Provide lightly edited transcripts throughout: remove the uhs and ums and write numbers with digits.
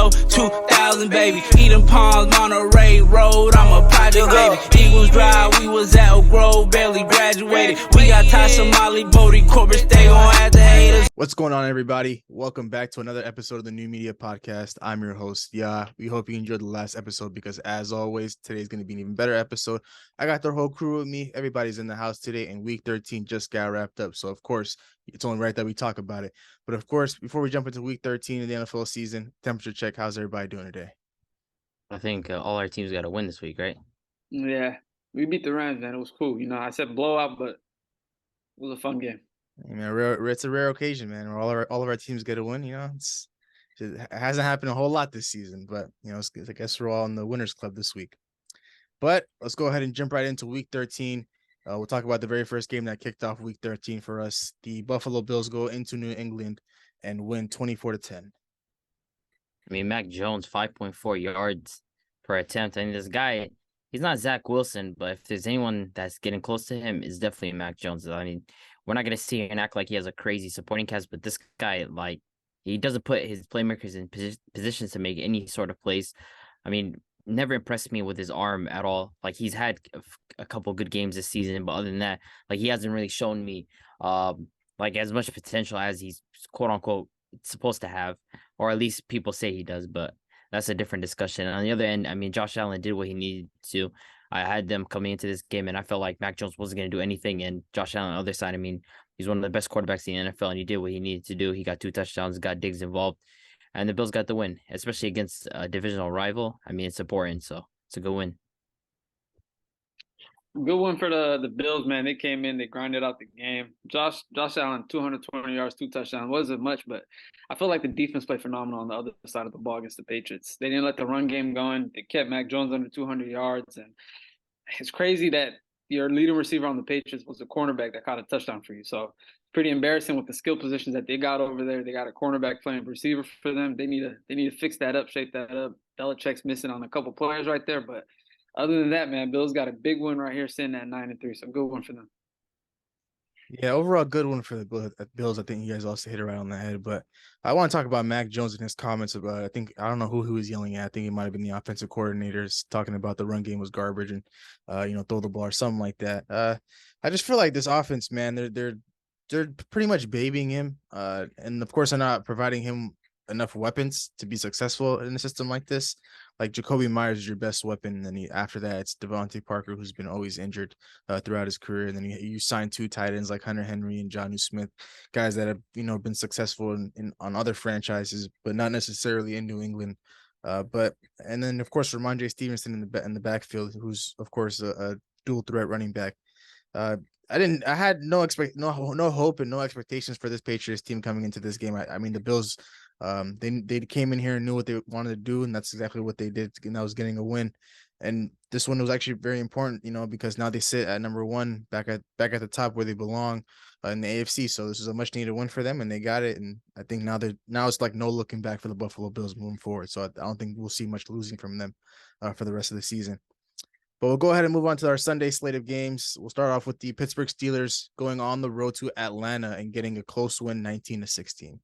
flow, 2000, baby. Eden Palms, Monterey Road, I'm a project, baby. Eagles Drive, we was at Oak Grove, barely graduated. We got Tasha, Molly, Bodie, Corbett, they gon' have to hate us. What's going on, everybody? Welcome back to another episode of the New Media Podcast. I'm your host, Ya. We hope you enjoyed the last episode because, as always, today's going to be an even better episode. I got the whole crew with me. Everybody's in the house today, and Week 13 just got wrapped up. So, of course, it's only right that we talk about it. But, of course, before we jump into Week 13 of the NFL season, temperature check. How's everybody doing today? I think all our teams got to win this week, right? Yeah, we beat the Rams, man. It was cool. You know, I said blowout, but it was a fun game. I mean, it's a rare occasion, man. Where all of our teams get a win. You know, it hasn't happened a whole lot this season, but you know, I guess we're all in the winners club this week. But let's go ahead and jump right into Week 13. We'll talk about the very first game that kicked off Week 13 for us. The Buffalo Bills go into New England and win 24-10. I mean, Mac Jones, 5.4 yards per attempt. I mean, this guy, he's not Zach Wilson, but if there's anyone that's getting close to him, it's definitely Mac Jones. I mean, we're not going to see and act like he has a crazy supporting cast, but this guy, like, he doesn't put his playmakers in positions to make any sort of plays. I mean, never impressed me with his arm at all. Like, he's had a couple good games this season, but other than that, like, he hasn't really shown me like as much potential as he's quote unquote supposed to have, or at least people say he does, but that's a different discussion. On the other end, I mean, Josh Allen did what he needed to. I had them coming into this game, and I felt like Mac Jones wasn't going to do anything. And Josh Allen on the other side, I mean, he's one of the best quarterbacks in the NFL, and he did what he needed to do. He got 2 touchdowns, got Diggs involved, and the Bills got the win, especially against a divisional rival. I mean, it's important, so it's a good win. Good one for the Bills, man. They came in, they grinded out the game. Josh Allen, 220 yards, 2 touchdowns. Wasn't much, but I feel like the defense played phenomenal on the other side of the ball against the Patriots. They didn't let the run game going. They kept Mac Jones under 200 yards, and it's crazy that your leading receiver on the Patriots was a cornerback that caught a touchdown for you. So pretty embarrassing with the skill positions that they got over there. They got a cornerback playing receiver for them. They need to fix that up, shape that up. Belichick's missing on a couple players right there, but other than that, man, Bills got a big win right here, sitting at 9-3. So good one for them. Yeah, overall good one for the Bills. I think you guys also hit it right on the head. But I want to talk about Mac Jones and his comments about. I don't know who he was yelling at. I think it might have been the offensive coordinators talking about the run game was garbage and throw the ball or something like that. I just feel like this offense, man, they're pretty much babying him. And of course, they're not providing him enough weapons to be successful in a system like this. Like Jacoby Myers is your best weapon, and then after that it's Devontae Parker, who's been always injured throughout his career, and then you sign 2 tight ends like Hunter Henry and Jonnu Smith, guys that have been successful on other franchises, but not necessarily in New England. And then of course Ramondre Stevenson in the backfield, who's of course a dual threat running back. I had no hope and no expectations for this Patriots team coming into this game. I mean, the Bills, they came in here and knew what they wanted to do, and that's exactly what they did, and that was getting a win. And this one was actually very important, because now they sit at number 1, back at the top where they belong in the AFC. So this is a much needed win for them, and they got it. And I think now it's like no looking back for the Buffalo Bills moving forward. So I don't think we'll see much losing from them for the rest of the season. But we'll go ahead and move on to our Sunday slate of games. We'll start off with the Pittsburgh Steelers going on the road to Atlanta and getting a close win, 19-16.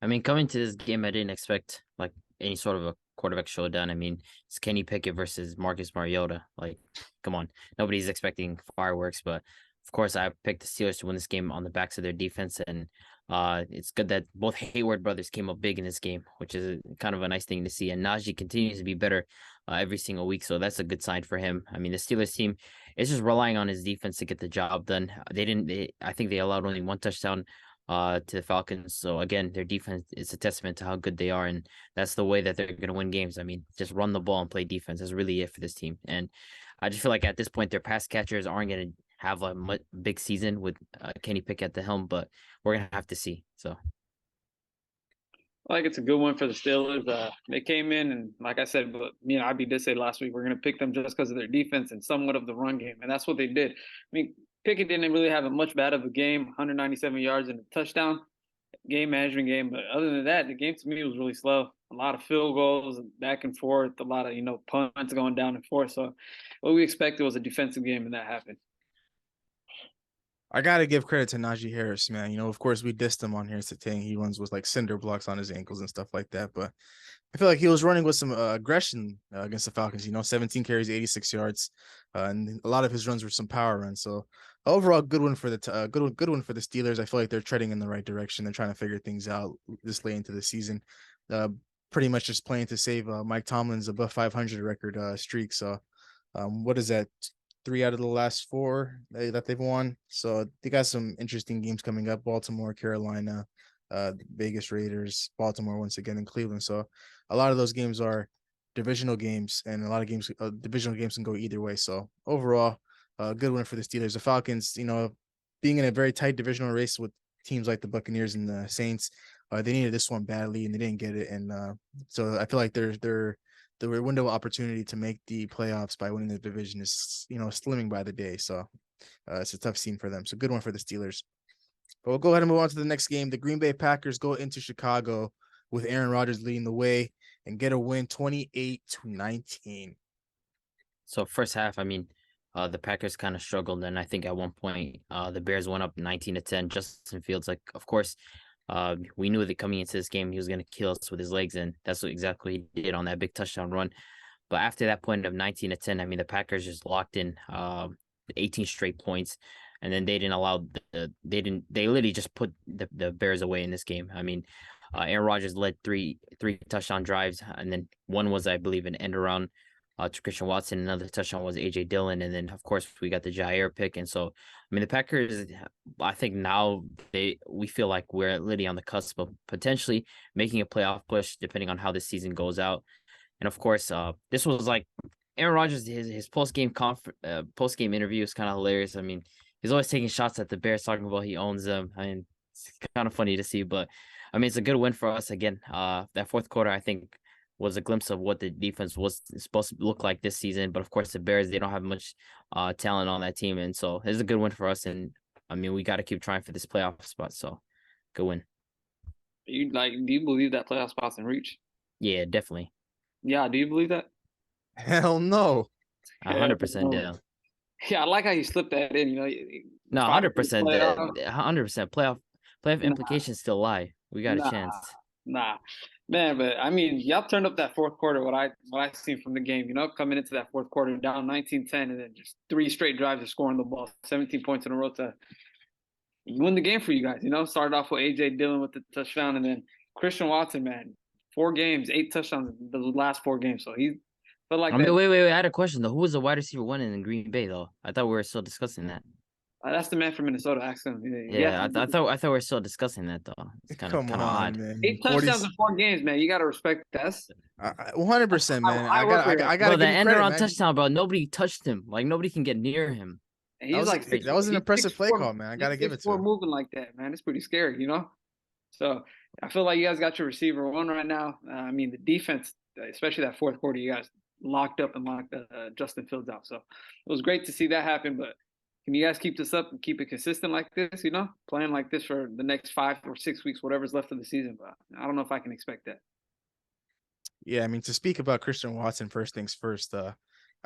I mean, coming to this game, I didn't expect like any sort of a quarterback showdown. I mean, it's Kenny Pickett versus Marcus Mariota. Like, come on. Nobody's expecting fireworks, but of course, I picked the Steelers to win this game on the backs of their defense, and it's good that both Hayward brothers came up big in this game, which is kind of a nice thing to see. And Najee continues to be better every single week, so that's a good sign for him. I mean, the Steelers team is just relying on his defense to get the job done. I think they allowed only 1 touchdown to the Falcons. So again, their defense is a testament to how good they are, and that's the way that they're going to win games. I mean, just run the ball and play defense. That's really it for this team. And I just feel like at this point, their pass catchers aren't going to have a big season with Kenny Pickett at the helm, but we're going to have to see. So I think it's a good one for the Steelers. They came in, and like I said, but IB did say last week, we're going to pick them just because of their defense and somewhat of the run game, and that's what they did. I mean, Pickett didn't really have a much bad of a game, 197 yards and a touchdown, game management game. But other than that, the game to me was really slow. A lot of field goals, back and forth, a lot of, punts going down and forth. So what we expected was a defensive game, and that happened. I gotta give credit to Najee Harris, man. You know, of course, we dissed him on here, saying he runs with like cinder blocks on his ankles and stuff like that. But I feel like he was running with some aggression against the Falcons. You know, 17 carries, 86 yards, and a lot of his runs were some power runs. So overall, good one for the good one for the Steelers. I feel like they're treading in the right direction. They're trying to figure things out this late into the season. Pretty much just playing to save Mike Tomlin's above 500 record streak. So, what is that? 3 out of the last 4 that they've won. So they got some interesting games coming up: Baltimore, Carolina, Vegas Raiders, Baltimore once again, and Cleveland. So a lot of those games are divisional games, and a lot of games, divisional games can go either way. So overall, good win for the Steelers. The Falcons, you know, being in a very tight divisional race with teams like the Buccaneers and the Saints, they needed this one badly, and they didn't get it. And so I feel like the window of opportunity to make the playoffs by winning the division is, you know, slimming by the day. So it's a tough scene for them. So good one for the Steelers. But we'll go ahead and move on to the next game. The Green Bay Packers go into Chicago with Aaron Rodgers leading the way and get a win 28-19. So first half, I mean, the Packers kind of struggled, and I think at one point, the Bears went up 19-10. Justin Fields, like, of course, we knew that coming into this game, he was going to kill us with his legs, and that's what exactly he did on that big touchdown run. But after that point of 19-10, I mean, the Packers just locked in 18 straight points, and then they didn't allow they literally just put the Bears away in this game. I mean, Aaron Rodgers led three touchdown drives, and then one was, I believe, an end around to Christian Watson. Another touchdown was AJ Dillon, and then of course we got the Jair pick. And so, I mean, the Packers, I think now we feel like we're literally on the cusp of potentially making a playoff push, depending on how this season goes out. And of course, this was like Aaron Rodgers, his post game interview is kind of hilarious. I mean, he's always taking shots at the Bears, talking about he owns them. I mean, it's kind of funny to see, but I mean, it's a good win for us again. That fourth quarter, I think, was a glimpse of what the defense was supposed to look like this season. But of course, the Bears, they don't have much talent on that team, and so it's a good win for us. And I mean, we got to keep trying for this playoff spot. So, good win. Do you believe that playoff spot's in reach? Yeah, definitely. Yeah, do you believe that? Hell no. 100% down. Yeah, I like how you slipped that in. You know, No, 100%. 100% playoff implications still lie. We got a chance. Nah, man. But I mean, y'all turned up that fourth quarter. What I seen from the game, you know, coming into that fourth quarter down 19-10, and then just 3 straight drives of scoring the ball, 17 points in a row to win the game for you guys. You know, started off with AJ Dillon with the touchdown, and then Christian Watson, man, 4 games, 8 touchdowns the last 4 games. So he felt like. I mean, wait. I had a question though. Who was the wide receiver 1 in Green Bay though? I thought we were still discussing that. That's the man from Minnesota. Ask him. Yeah, I thought we were still discussing that though. It's kind of odd. Man. 8 touchdowns in 4 games, man. You got to respect that. 100%, man. I got. Bro, that end around touchdown, bro. Nobody touched him. Like nobody can get near him. And he's that was an impressive play call, man. I gotta give it to him. Moving like that, man. It's pretty scary, you know. So I feel like you guys got your receiver 1 right now. I mean, the defense, especially that fourth quarter, you guys locked Justin Fields out. So it was great to see that happen. But can you guys keep this up and keep it consistent like this? You know, playing like this for the next 5 or 6 weeks, whatever's left of the season. But I don't know if I can expect that. Yeah, I mean, to speak about Christian Watson, first things first. I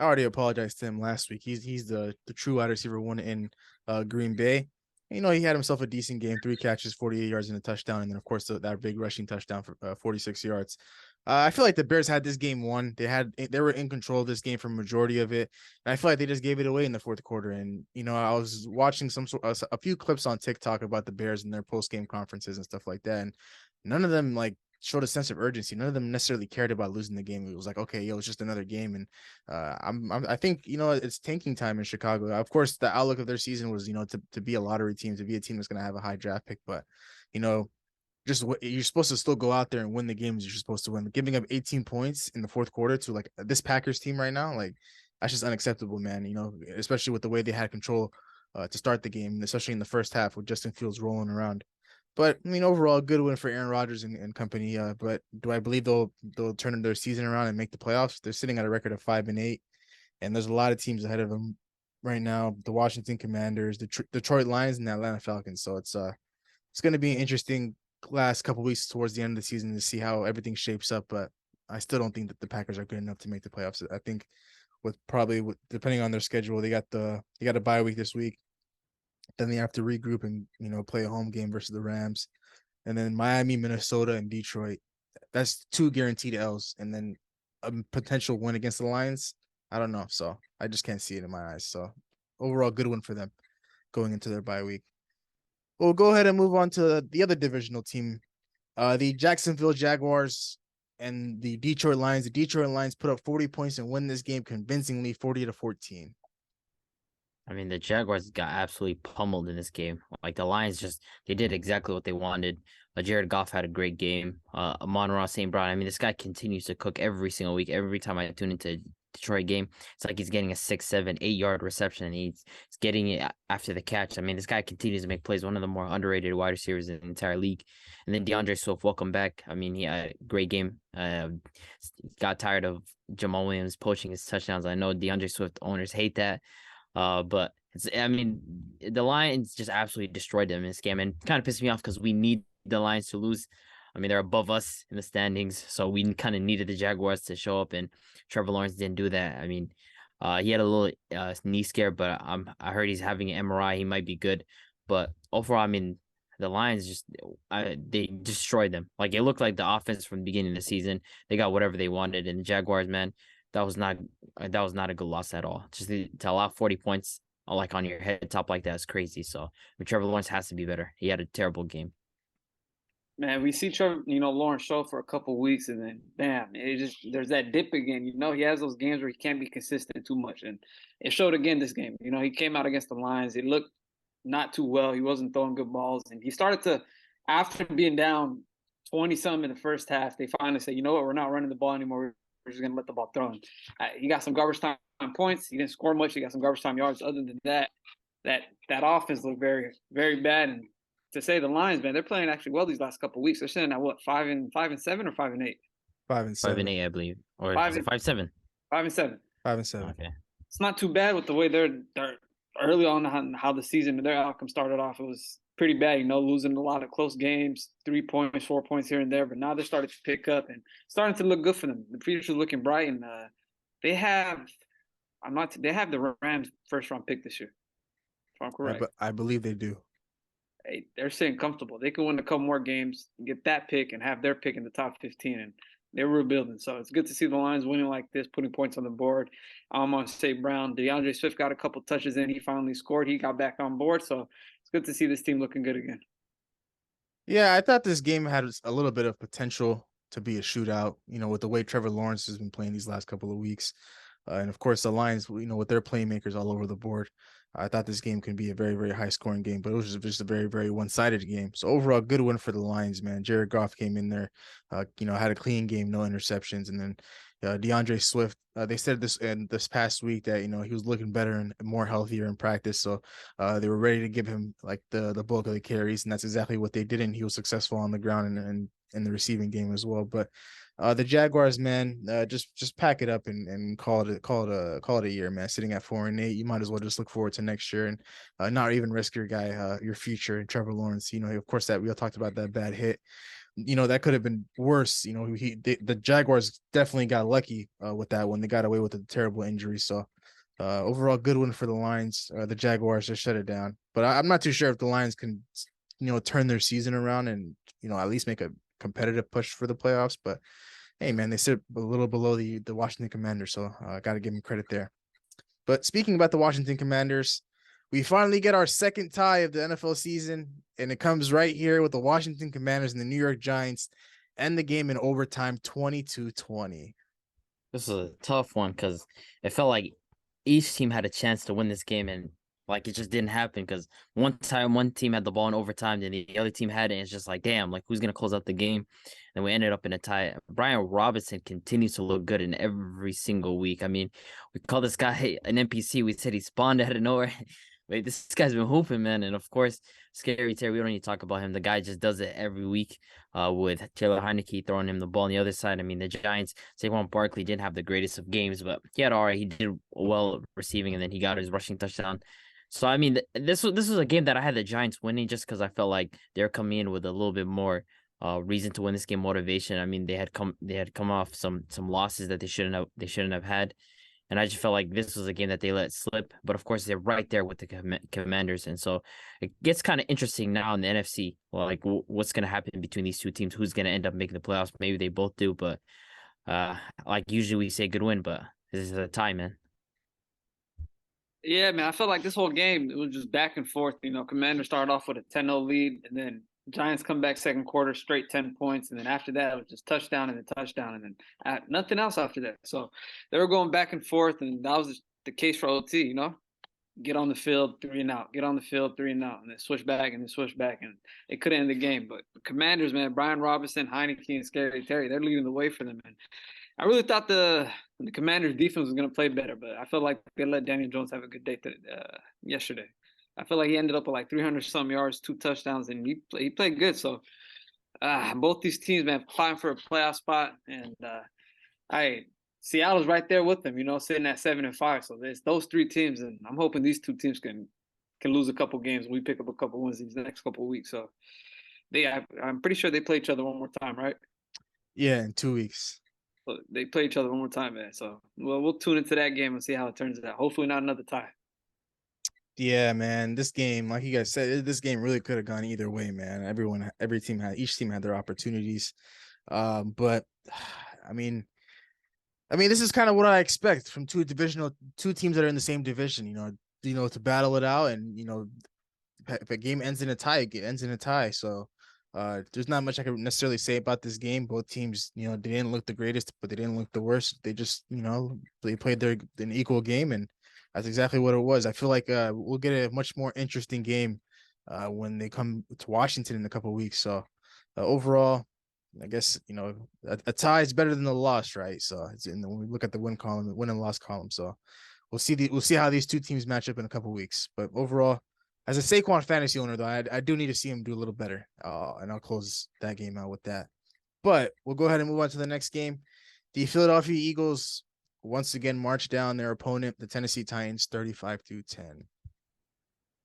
already apologized to him last week. He's the true wide receiver 1 in Green Bay. You know, he had himself a decent game, 3 catches, 48 yards and a touchdown. And then, of course, that big rushing touchdown for 46 yards. I feel like the Bears had this game won. They were in control of this game for a majority of it. And I feel like they just gave it away in the fourth quarter. And, you know, I was watching a few clips on TikTok about the Bears and their post-game conferences and stuff like that. And none of them, like, showed a sense of urgency. None of them necessarily cared about losing the game. It was like, okay, it's just another game. And I think, you know, it's tanking time in Chicago. Of course, the outlook of their season was, you know, to be a lottery team, to be a team that's going to have a high draft pick. But, you know, just you're supposed to still go out there and win the games you're supposed to win. Giving up 18 points in the fourth quarter to like this Packers team right now, like that's just unacceptable, man. You know, especially with the way they had control to start the game, especially in the first half with Justin Fields rolling around. But I mean, overall, good win for Aaron Rodgers and company. But do I believe they'll turn their season around and make the playoffs? They're sitting at a record of 5-8, and there's a lot of teams ahead of them right now: the Washington Commanders, the Detroit Lions, and the Atlanta Falcons. So it's going to be an interesting last couple weeks towards the end of the season to see how everything shapes up. But I still don't think that the Packers are good enough to make the playoffs. I think depending on their schedule, they got a bye week this week. Then they have to regroup and play a home game versus the Rams, and then Miami, Minnesota, and Detroit. That's 2 guaranteed L's, and then a potential win against the Lions. I don't know, so I just can't see it in my eyes. So overall, good one for them going into their bye week. We'll go ahead and move on to the other divisional team, the Jacksonville Jaguars and the Detroit Lions. The Detroit Lions put up 40 points and win this game convincingly, 40-14. I mean, the Jaguars got absolutely pummeled in this game. Like the Lions they did exactly what they wanted. Jared Goff had a great game. Amon-Ra St. Brown. I mean, this guy continues to cook every single week. Every time I tune into a Detroit game, it's like he's getting a 6, 7, 8-yard reception, and he's getting it after the catch. I mean, this guy continues to make plays. One of the more underrated wide receivers in the entire league. And then DeAndre Swift, welcome back. I mean, he had a great game. Got tired of Jamal Williams poaching his touchdowns. I know DeAndre Swift owners hate that. But the Lions just absolutely destroyed them in this game, and kind of pissed me off because we need the Lions to lose. I mean, they're above us in the standings, so we kind of needed the Jaguars to show up, and Trevor Lawrence didn't do that. I mean, he had a little knee scare, but I heard he's having an MRI. He might be good, but overall, I mean, the Lions they destroyed them. Like it looked like the offense from the beginning of the season. They got whatever they wanted, and the Jaguars, man, that was not a good loss at all. Just to allow 40 points like on your head top like that is crazy. So I mean, Trevor Lawrence has to be better. He had a terrible game. Man, we see Trevor, Lawrence show for a couple of weeks, and then bam, there's that dip again. He has those games where he can't be consistent too much, and it showed again this game. He came out against the Lions. It looked not too well. He wasn't throwing good balls, and he started to, after being down 20-something in the first half, they finally said, you know what, we're not running the ball anymore. We're just gonna let the ball throw. He got some garbage time points. He didn't score much. He got some garbage time yards. Other than that offense looked very, very bad. And to say the Lions, man, they're playing actually well these last couple of weeks. They're sitting at what, 5-7 or 5-8? 5-7. 5-8, I believe, or 5-7. 5-7. 5-7. Okay. It's not too bad with the way they're early on how the season, their outcome started off. It was pretty bad, losing a lot of close games, 3 points, 4 points here and there. But now they're starting to pick up and starting to look good for them. The future's looking bright, and they have the Rams first round pick this year, if I'm correct. I believe they do. Hey, they're sitting comfortable. They can win a couple more games, get that pick, and have their pick in the top 15. And they're rebuilding. So it's good to see the Lions winning like this, putting points on the board. I'm on St. Brown. DeAndre Swift got a couple touches in. He finally scored. He got back on board. So it's good to see this team looking good again. Yeah, I thought this game had a little bit of potential to be a shootout, with the way Trevor Lawrence has been playing these last couple of weeks. And of course, the Lions, with their playmakers all over the board. I thought this game could be a very, very high scoring game, but it was just a very, very one-sided game. So overall, good win for the Lions, man. Jared Goff came in there, had a clean game, no interceptions. And then DeAndre Swift, they said this past week that, he was looking better and more healthier in practice. So they were ready to give him like the bulk of the carries. And that's exactly what they did. And he was successful on the ground and in the receiving game as well. But the Jaguars, man, just pack it up and call it a year, man. Sitting at 4-8, you might as well just look forward to next year and not even risk your guy, your future, Trevor Lawrence. Of course, that we all talked about that bad hit. That could have been worse. The Jaguars definitely got lucky with that one. They got away with a terrible injury. So overall, good one for the Lions. The Jaguars just shut it down. But I'm not too sure if the Lions can, turn their season around and at least make a competitive push for the playoffs. But hey, man, they sit a little below the Washington Commanders, so I got to give them credit there. But speaking about the Washington Commanders, we finally get our second tie of the NFL season, and it comes right here with the Washington Commanders and the New York Giants end the game in overtime 22-20. This is a tough one because it felt like each team had a chance to win this game, and like it just didn't happen because one time one team had the ball in overtime, then the other team had it. And it's just like, damn, like who's gonna close out the game? And we ended up in a tie. Brian Robinson continues to look good in every single week. I mean, we call this guy an NPC. We said he spawned out of nowhere. Wait, this guy's been hooping, man. And of course, Scary Terry, we don't need to talk about him. The guy just does it every week with Taylor Heineke throwing him the ball on the other side. I mean, the Giants, Saquon Barkley didn't have the greatest of games, but he had all right. He did well receiving, and then he got his rushing touchdown. So, I mean, this was a game that I had the Giants winning just because I felt like they're coming in with a little bit more reason to win this game, motivation. I mean, they had come off some losses that they shouldn't have had. And I just felt like this was a game that they let slip. But of course, they're right there with the Commanders. And so it gets kind of interesting now in the NFC. Well, like what's going to happen between these two teams? Who's going to end up making the playoffs? Maybe they both do. But like usually we say good win, but this is a tie, man. Yeah, man. I felt like this whole game it was just back and forth. Commander started off with a 10-0 lead, and then Giants come back second quarter, straight 10 points, and then after that it was just touchdown and then touchdown, and then nothing else after that. So they were going back and forth, and that was the case for OT. Get on the field, 3 and out. Get on the field, 3 and out, and then switch back and then switch back, and it could end the game. But the Commanders, man, Brian Robinson, Heineke, and Scary Terry, they're leading the way for them, man. I really thought the Commanders' defense was going to play better, but I felt like they let Daniel Jones have a good day yesterday. I feel like he ended up with like 300-some yards, 2 touchdowns, and he played good. So both these teams, man, fighting for a playoff spot, and Seattle's right there with them, sitting at 7-5. So there's those 3 teams, and I'm hoping these 2 teams can lose a couple games. We pick up a couple wins these next couple of weeks. So I'm pretty sure they play each other one more time, right? Yeah, in 2 weeks. They play each other one more time, man. So we'll tune into that game and see how it turns out. Hopefully not another tie. Yeah, man. This game, like you guys said, this game really could have gone either way, man. Each team had their opportunities. But I mean, this is kind of what I expect from two teams that are in the same division, to battle it out, and if a game ends in a tie, it ends in a tie. So there's not much I can necessarily say about this game. Both teams, they didn't look the greatest, but they didn't look the worst. They just, they played an equal game, and that's exactly what it was. I feel like we'll get a much more interesting game when they come to Washington in a couple of weeks. So overall, I guess a tie is better than a loss, right? So when we look at the win and loss column. So we'll see how these two teams match up in a couple of weeks. But overall, as a Saquon fantasy owner, though, I do need to see him do a little better, and I'll close that game out with that. But we'll go ahead and move on to the next game. The Philadelphia Eagles once again marched down their opponent, the Tennessee Titans, 35-10.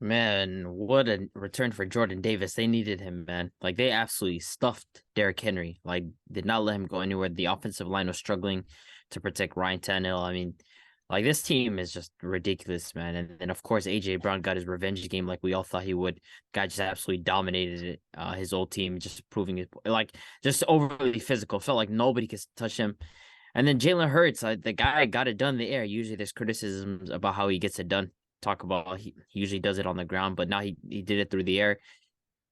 Man, what a return for Jordan Davis. They needed him, man. Like, they absolutely stuffed Derrick Henry. Like, did not let him go anywhere. The offensive line was struggling to protect Ryan Tannehill. I mean, like, this team is just ridiculous, man. And then, of course, A.J. Brown got his revenge game like we all thought he would. Guy just absolutely dominated it. His old team, just proving it. Like, just overly physical. Felt like nobody could touch him. And then Jalen Hurts, the guy got it done in the air. Usually there's criticisms about how he gets it done. Talk about he usually does it on the ground, but now he did it through the air.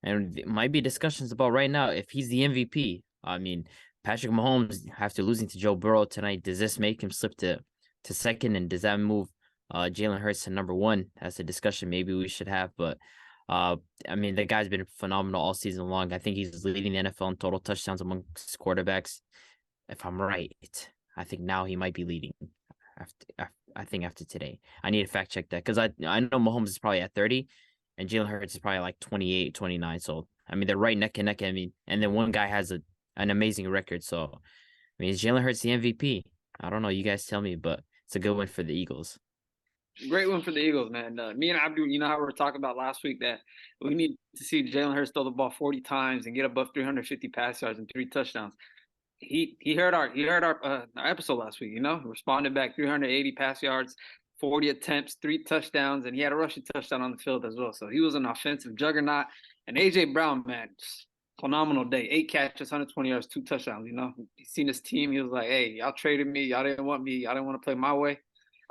And there might be discussions about right now if he's the MVP. I mean, Patrick Mahomes, after losing to Joe Burrow tonight, does this make him slip to second? And does that move Jalen Hurts to number 1? That's a discussion maybe we should have. But I mean, the guy's been phenomenal all season long. I think he's leading the NFL in total touchdowns amongst quarterbacks. If I'm right, I think now he might be leading after today. I need to fact check that because I know Mahomes is probably at 30 and Jalen Hurts is probably like 28, 29. So, I mean, they're right neck and neck. I mean, and then one guy has an amazing record. So, I mean, is Jalen Hurts the MVP? I don't know. You guys tell me, but it's a good win for the Eagles. Great win for the Eagles, man. Me and Abdul, how we were talking about last week that we need to see Jalen Hurts throw the ball 40 times and get above 350 pass yards and 3 touchdowns. He heard our episode last week, responded back 380 pass yards, 40 attempts, 3 touchdowns, and he had a rushing touchdown on the field as well. So he was an offensive juggernaut. And A.J. Brown, man, phenomenal day. 8 catches, 120 yards, 2 touchdowns, He's seen his team. He was like, hey, y'all traded me. Y'all didn't want me. Y'all didn't want to play my way.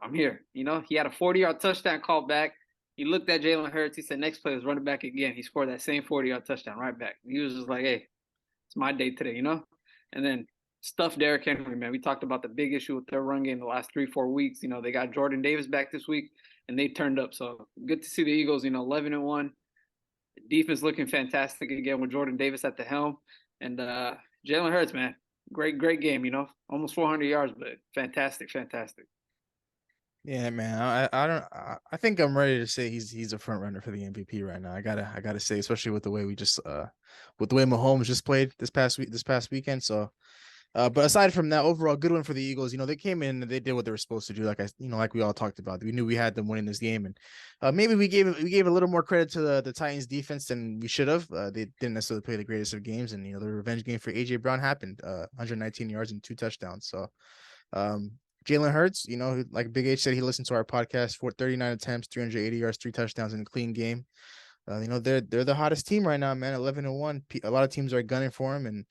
I'm here. He had a 40-yard touchdown call back. He looked at Jalen Hurts. He said, next play is running back again. He scored that same 40-yard touchdown right back. He was just like, hey, it's my day today, And then stuff Derrick Henry, man. We talked about the big issue with their run game the last 3-4 weeks. They got Jordan Davis back this week, and they turned up. So good to see the Eagles, 11-1. Defense looking fantastic again with Jordan Davis at the helm. And Jalen Hurts, man, great game, almost 400 yards, but fantastic. Yeah, man. I think I'm ready to say he's a front runner for the MVP right now. I gotta say, especially with the way with the way Mahomes just played this past weekend. So, but aside from that, overall good one for the Eagles. They came in and they did what they were supposed to do. Like we all talked about. We knew we had them winning this game, and maybe we gave a little more credit to the Titans defense than we should have. They didn't necessarily play the greatest of games, and the revenge game for A.J. Brown happened. 119 yards and 2 touchdowns. So, Jalen Hurts, like Big H said, he listened to our podcast for 39 attempts, 380 yards, 3 touchdowns in a clean game. They're the hottest team right now, man. 11-1. A lot of teams are gunning for him, and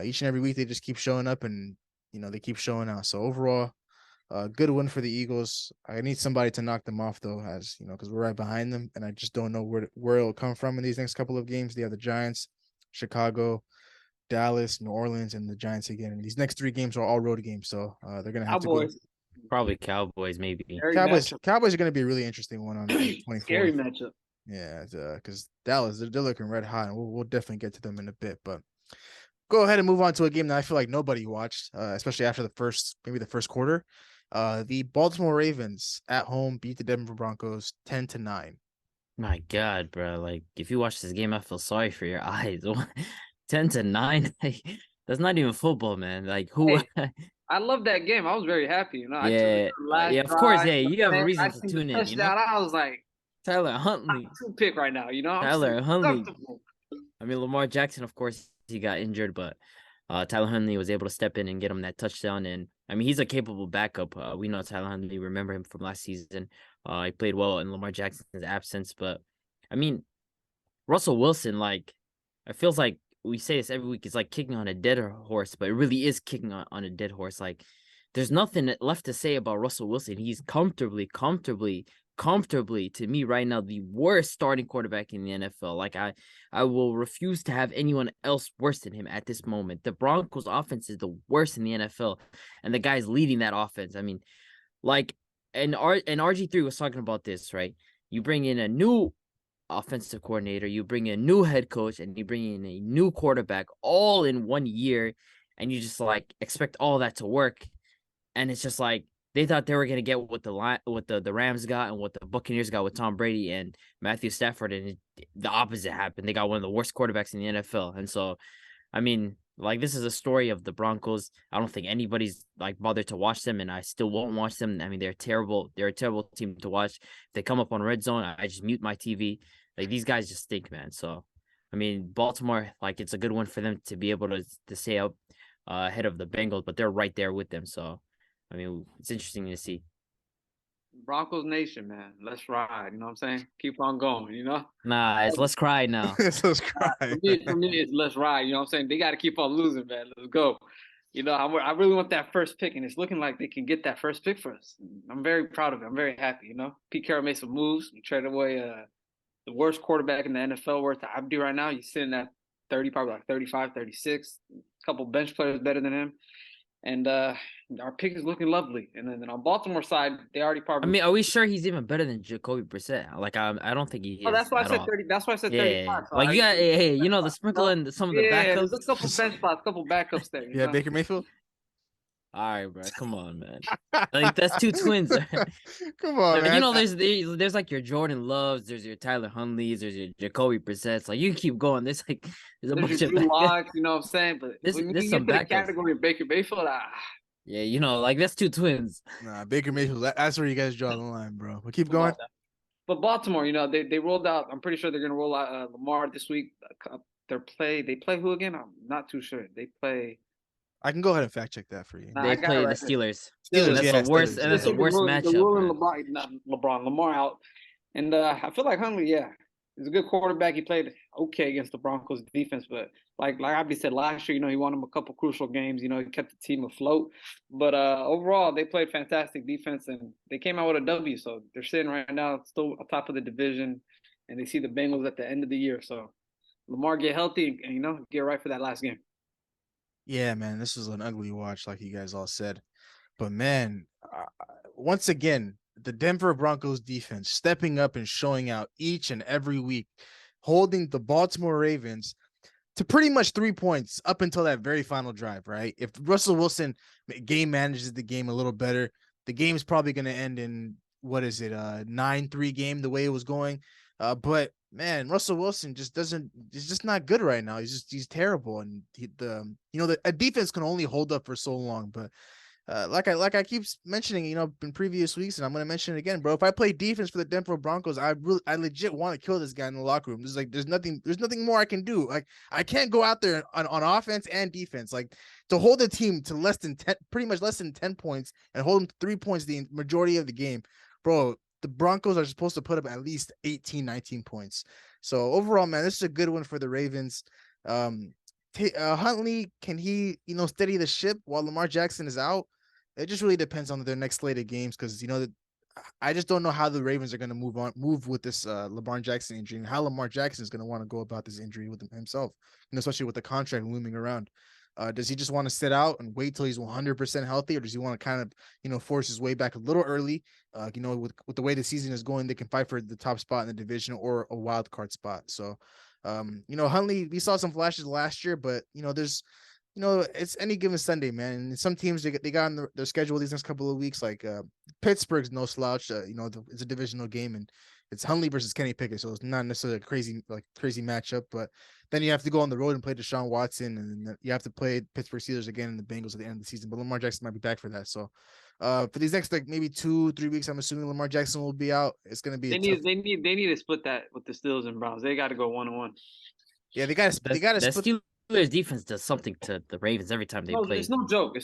each and every week they just keep showing up, and they keep showing out. So overall, good win for the Eagles. I need somebody to knock them off though, as because we're right behind them, and I just don't know where it'll come from in these next couple of games. They have the Giants, Chicago, Dallas, New Orleans, and the Giants again. And these next 3 games are all road games, so they're gonna have Cowboys. to go. Probably Cowboys, maybe. Scary Cowboys. matchup. Cowboys are gonna be a really interesting one on the 24th. Scary matchup. Yeah, because Dallas, they're looking red hot, and we'll definitely get to them in a bit. But go ahead and move on to a game that I feel like nobody watched, especially after the first quarter. The Baltimore Ravens at home beat the Denver Broncos 10-9. My God, bro! Like, if you watch this game, I feel sorry for your eyes. 10-9, that's not even football, man. Like, who? Hey, I love that game. I was very happy. I Yeah, yeah. Of course, yeah. You have a reason to tune in. I was like, Tyler Huntley. 2 pick right now. Tyler Huntley. I mean, Lamar Jackson, of course, he got injured, but Tyler Huntley was able to step in and get him that touchdown. And I mean, he's a capable backup. We know Tyler Huntley. Remember him from last season. He played well in Lamar Jackson's absence. But I mean, Russell Wilson, like, it feels like we say this every week. It's like kicking on a dead horse, but it really is kicking on a dead horse. Like, there's nothing left to say about Russell Wilson. He's comfortably to me right now the worst starting quarterback in the NFL. Like, I will refuse to have anyone else worse than him at this moment. The Broncos offense is the worst in the NFL, and the guy's leading that offense. I mean, like, and RG3 was talking about this, right? You bring in a new offensive coordinator, you bring in a new head coach, and you bring in a new quarterback all in 1 year, and you just like expect all that to work. And it's just like they thought they were gonna get what the Rams got and what the Buccaneers got with Tom Brady and Matthew Stafford, and the opposite happened. They got one of the worst quarterbacks in the NFL. And so, I mean, like, this is a story of the Broncos. I don't think anybody's like bothered to watch them, and I still won't watch them. I mean, they're terrible. They're a terrible team to watch. If they come up on red zone, I just mute my TV. Like, these guys just stink, man. So, I mean, Baltimore, like, it's a good one for them to be able to stay up ahead of the Bengals, but they're right there with them. So, I mean, it's interesting to see. Broncos Nation, man. Let's ride. You know what I'm saying? Keep on going, Nah, it's let's cry now. Let's cry. For me, it's let's ride. You know what I'm saying? They got to keep on losing, man. Let's go. I really want that first pick, and it's looking like they can get that first pick for us. I'm very proud of it. I'm very happy, Pete Carroll made some moves. We traded away the worst quarterback in the NFL worth to Abdi right now. He's sitting at 30, probably like 35, 36. A couple bench players better than him. And our pick is looking lovely. And then on Baltimore side, they already probably. I mean, are we sure he's even better than Jacoby Brissett? Like, I don't think he is. Oh, that's why I said 30. That's why I said 35. So like, you got, hey, the sprinkle and some of the backups. There's a couple bench spots, a couple backups there. Yeah, Baker Mayfield. All right, bro. Come on, man. Like, that's 2 twins. Come on, man. There's like your Jordan Loves, there's your Tyler Hunleys, there's your Jacoby Brissett's. Like, you can keep going. There's a bunch of Drew Locks, you know what I'm saying? But there's when you some get to the backups. category of Baker Mayfield, yeah, like, that's 2 twins. Nah, Baker Mayfield. That's where you guys draw the line, bro. But keep going. But Baltimore, they rolled out. I'm pretty sure they're gonna roll out Lamar this week. They play who again? I'm not too sure. They play. I can go ahead and fact check that for you. They play the Steelers. Steelers, That's yeah, the worst. Steelers, And that's yeah. the worst matchup. Lamar out, and I feel like Huntley, he's a good quarterback. He played okay against the Broncos defense, but like Abdi said last year, he won him a couple crucial games. He kept the team afloat. But overall, they played fantastic defense, and they came out with a W. So they're sitting right now still on top of the division, and they see the Bengals at the end of the year. So Lamar get healthy and get right for that last game. Yeah, man, this was an ugly watch, like you guys all said. But man, once again, the Denver Broncos defense stepping up and showing out each and every week, holding the Baltimore Ravens to pretty much 3 points up until that very final drive, right? If Russell Wilson game manages the game a little better, the game's probably going to end in, 9-3 game, the way it was going. But man, Russell Wilson he's just not good right now. He's terrible. And a defense can only hold up for so long, but like I keep mentioning, in previous weeks, and I'm gonna mention it again, bro. If I play defense for the Denver Broncos, I legit want to kill this guy in the locker room. There's nothing more I can do. Like I can't go out there on offense and defense, like to hold the team to less than 10, pretty much less than 10 points, and hold them to 3 points the majority of the game, bro. The Broncos are supposed to put up at least 18, 19 points. So overall, man, this is a good one for the Ravens. Huntley, can he, steady the ship while Lamar Jackson is out? It just really depends on their next slate of games because I just don't know how the Ravens are going to move with this Lamar Jackson injury, and how Lamar Jackson is going to want to go about this injury with himself, especially with the contract looming around. Does he just want to sit out and wait till he's 100% healthy, or does he want to kind of force his way back a little early? With the way the season is going, they can fight for the top spot in the division or a wild card spot. So, Huntley, we saw some flashes last year, but there's it's any given Sunday, man. And some teams they got on their schedule these next couple of weeks, like Pittsburgh's no slouch. It's a divisional game, and it's Huntley versus Kenny Pickett, so it's not necessarily a crazy matchup. But then you have to go on the road and play Deshaun Watson, and then you have to play Pittsburgh Steelers again in the Bengals at the end of the season. But Lamar Jackson might be back for that. So for these next maybe 2-3 weeks, I'm assuming Lamar Jackson will be out. It's gonna be they need to split that with the Steelers and Browns. They got to go 1-1. Yeah, they got to split. Steelers defense does something to the Ravens every time they play. It's no joke.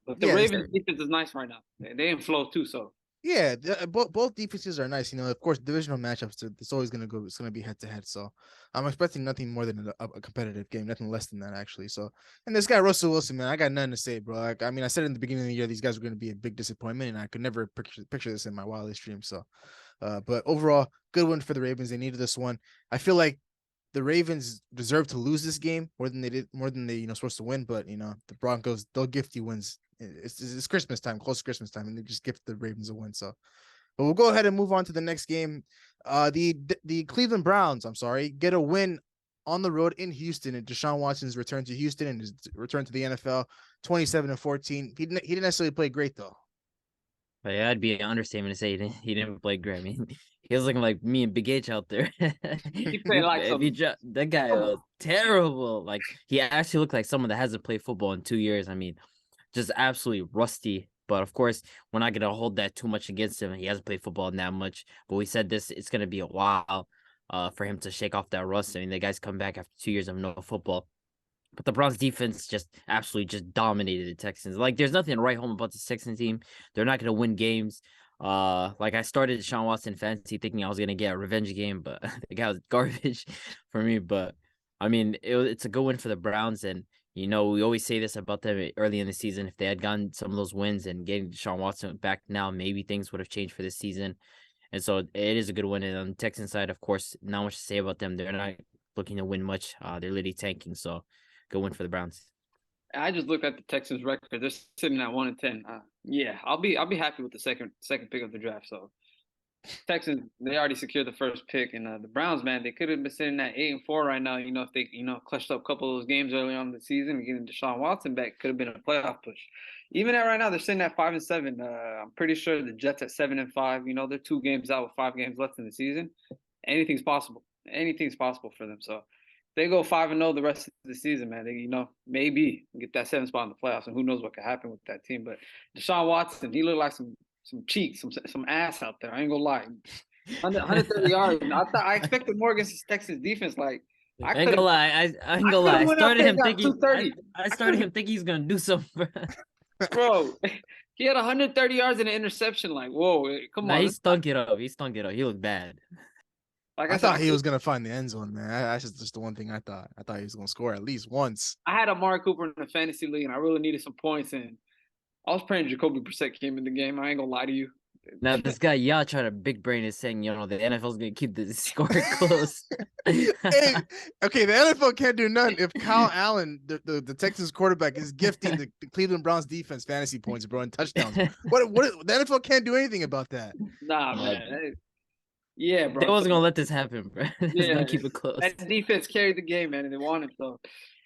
But the Ravens defense is nice right now. They in flow too. So yeah, both defenses are nice. Of course, divisional matchups. It's always gonna go. It's gonna be head to head. So I'm expecting nothing more than a competitive game, nothing less than that actually. So, and this guy Russell Wilson, man, I got nothing to say, bro. I said in the beginning of the year these guys were gonna be a big disappointment, and I could never picture this in my wildest dreams. So, but overall, good one for the Ravens. They needed this one. I feel like the Ravens deserve to lose this game more than they supposed to win. But the Broncos, they'll gift you wins. It's Christmas time, close to Christmas time, and they just gift the Ravens a win. So, but we'll go ahead and move on to the next game. The Cleveland Browns, get a win on the road in Houston, and Deshaun Watson's return to Houston and his return to the NFL, 27-14. He didn't necessarily play great though. But yeah, I'd be an understatement to say he didn't play great. I mean, he was looking like me and Big H out there. He played like that guy was terrible. Like he actually looked like someone that hasn't played football in 2 years. I mean, just absolutely rusty. But of course, we're not gonna hold that too much against him. He hasn't played football that much. But we said it's gonna be a while for him to shake off that rust. I mean, the guy's come back after 2 years of no football. But the Browns defense just absolutely just dominated the Texans. Like, there's nothing to write home about this Texans team. They're not going to win games. Like I started Deshaun Watson fantasy thinking I was going to get a revenge game, but the guy was garbage for me. But I mean, it's a good win for the Browns. And, we always say this about them early in the season. If they had gotten some of those wins and getting Deshaun Watson back now, maybe things would have changed for this season. And so it is a good win. And on the Texans side, of course, not much to say about them. They're not looking to win much. They're literally tanking. So good win for the Browns. I just looked at the Texans' record. They're sitting at 1-10. Yeah, I'll be happy with the second pick of the draft. So Texans, they already secured the first pick, and the Browns, man, they could have been sitting at 8-4 right now. If they clutched up a couple of those games early on in the season and getting Deshaun Watson back, could have been a playoff push. Even at right now, they're sitting at 5-7. I'm pretty sure the Jets at 7-5. They're 2 games out with 5 games left in the season. Anything's possible. Anything's possible for them. So they go 5-0 the rest of the season, man. They, maybe get that 7th spot in the playoffs, and who knows what could happen with that team. But Deshaun Watson, he looked like some cheeks, some ass out there. I ain't gonna lie. 130 yards. I expected more against the Texas defense. Like I ain't gonna lie. I ain't gonna lie. I started him thinking he's gonna do something, bro. He had 130 yards and an interception. Like, whoa, come on. He stunk it up. He looked bad. Like I thought he was gonna find the end zone, man. That's just the one thing I thought. I thought he was gonna score at least once. I had Amari Cooper in the fantasy league, and I really needed some points, and I was praying Jacoby Brissett came in the game. I ain't gonna lie to you. Now this guy, trying to big brain is saying, the NFL's gonna keep the score close. Hey, okay, the NFL can't do nothing if Kyle Allen, the Texans quarterback, is gifting the Cleveland Browns defense fantasy points, bro, and touchdowns. What the NFL can't do anything about that. Nah, man. Yeah, bro. They wasn't gonna let this happen, bro. They're gonna keep it close. That defense carried the game, man, and they won it. So,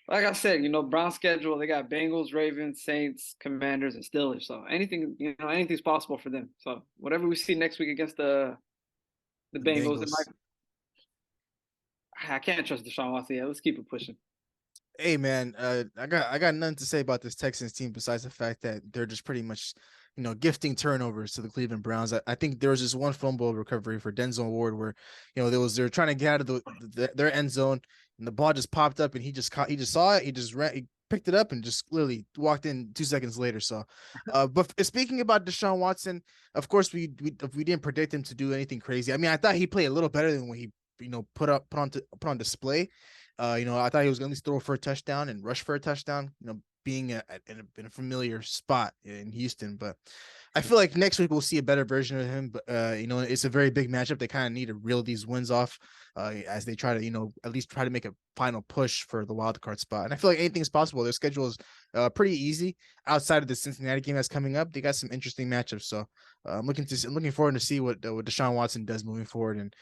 like I said, Brown schedule, they got Bengals, Ravens, Saints, Commanders, and Steelers. So anything's possible for them. So whatever we see next week against the Bengals. I can't trust Deshaun Watson. Yeah, let's keep it pushing. Hey man, I got nothing to say about this Texans team besides the fact that they're just pretty much, gifting turnovers to the Cleveland Browns. I think there was just one fumble recovery for Denzel Ward where, they're trying to get out of their end zone and the ball just popped up and he just saw it, he picked it up and just literally walked in 2 seconds later. So, but speaking about Deshaun Watson, of course we didn't predict him to do anything crazy. I mean, I thought he played a little better than when he put on display. I thought he was going to at least throw for a touchdown and rush for a touchdown, being in a familiar spot in Houston. But I feel like next week we'll see a better version of him. But, it's a very big matchup. They kind of need to reel these wins off as they try to, at least try to make a final push for the wild card spot. And I feel like anything's possible. Their schedule is pretty easy outside of the Cincinnati game that's coming up. They got some interesting matchups. So I'm looking forward to see what Deshaun Watson does moving forward. And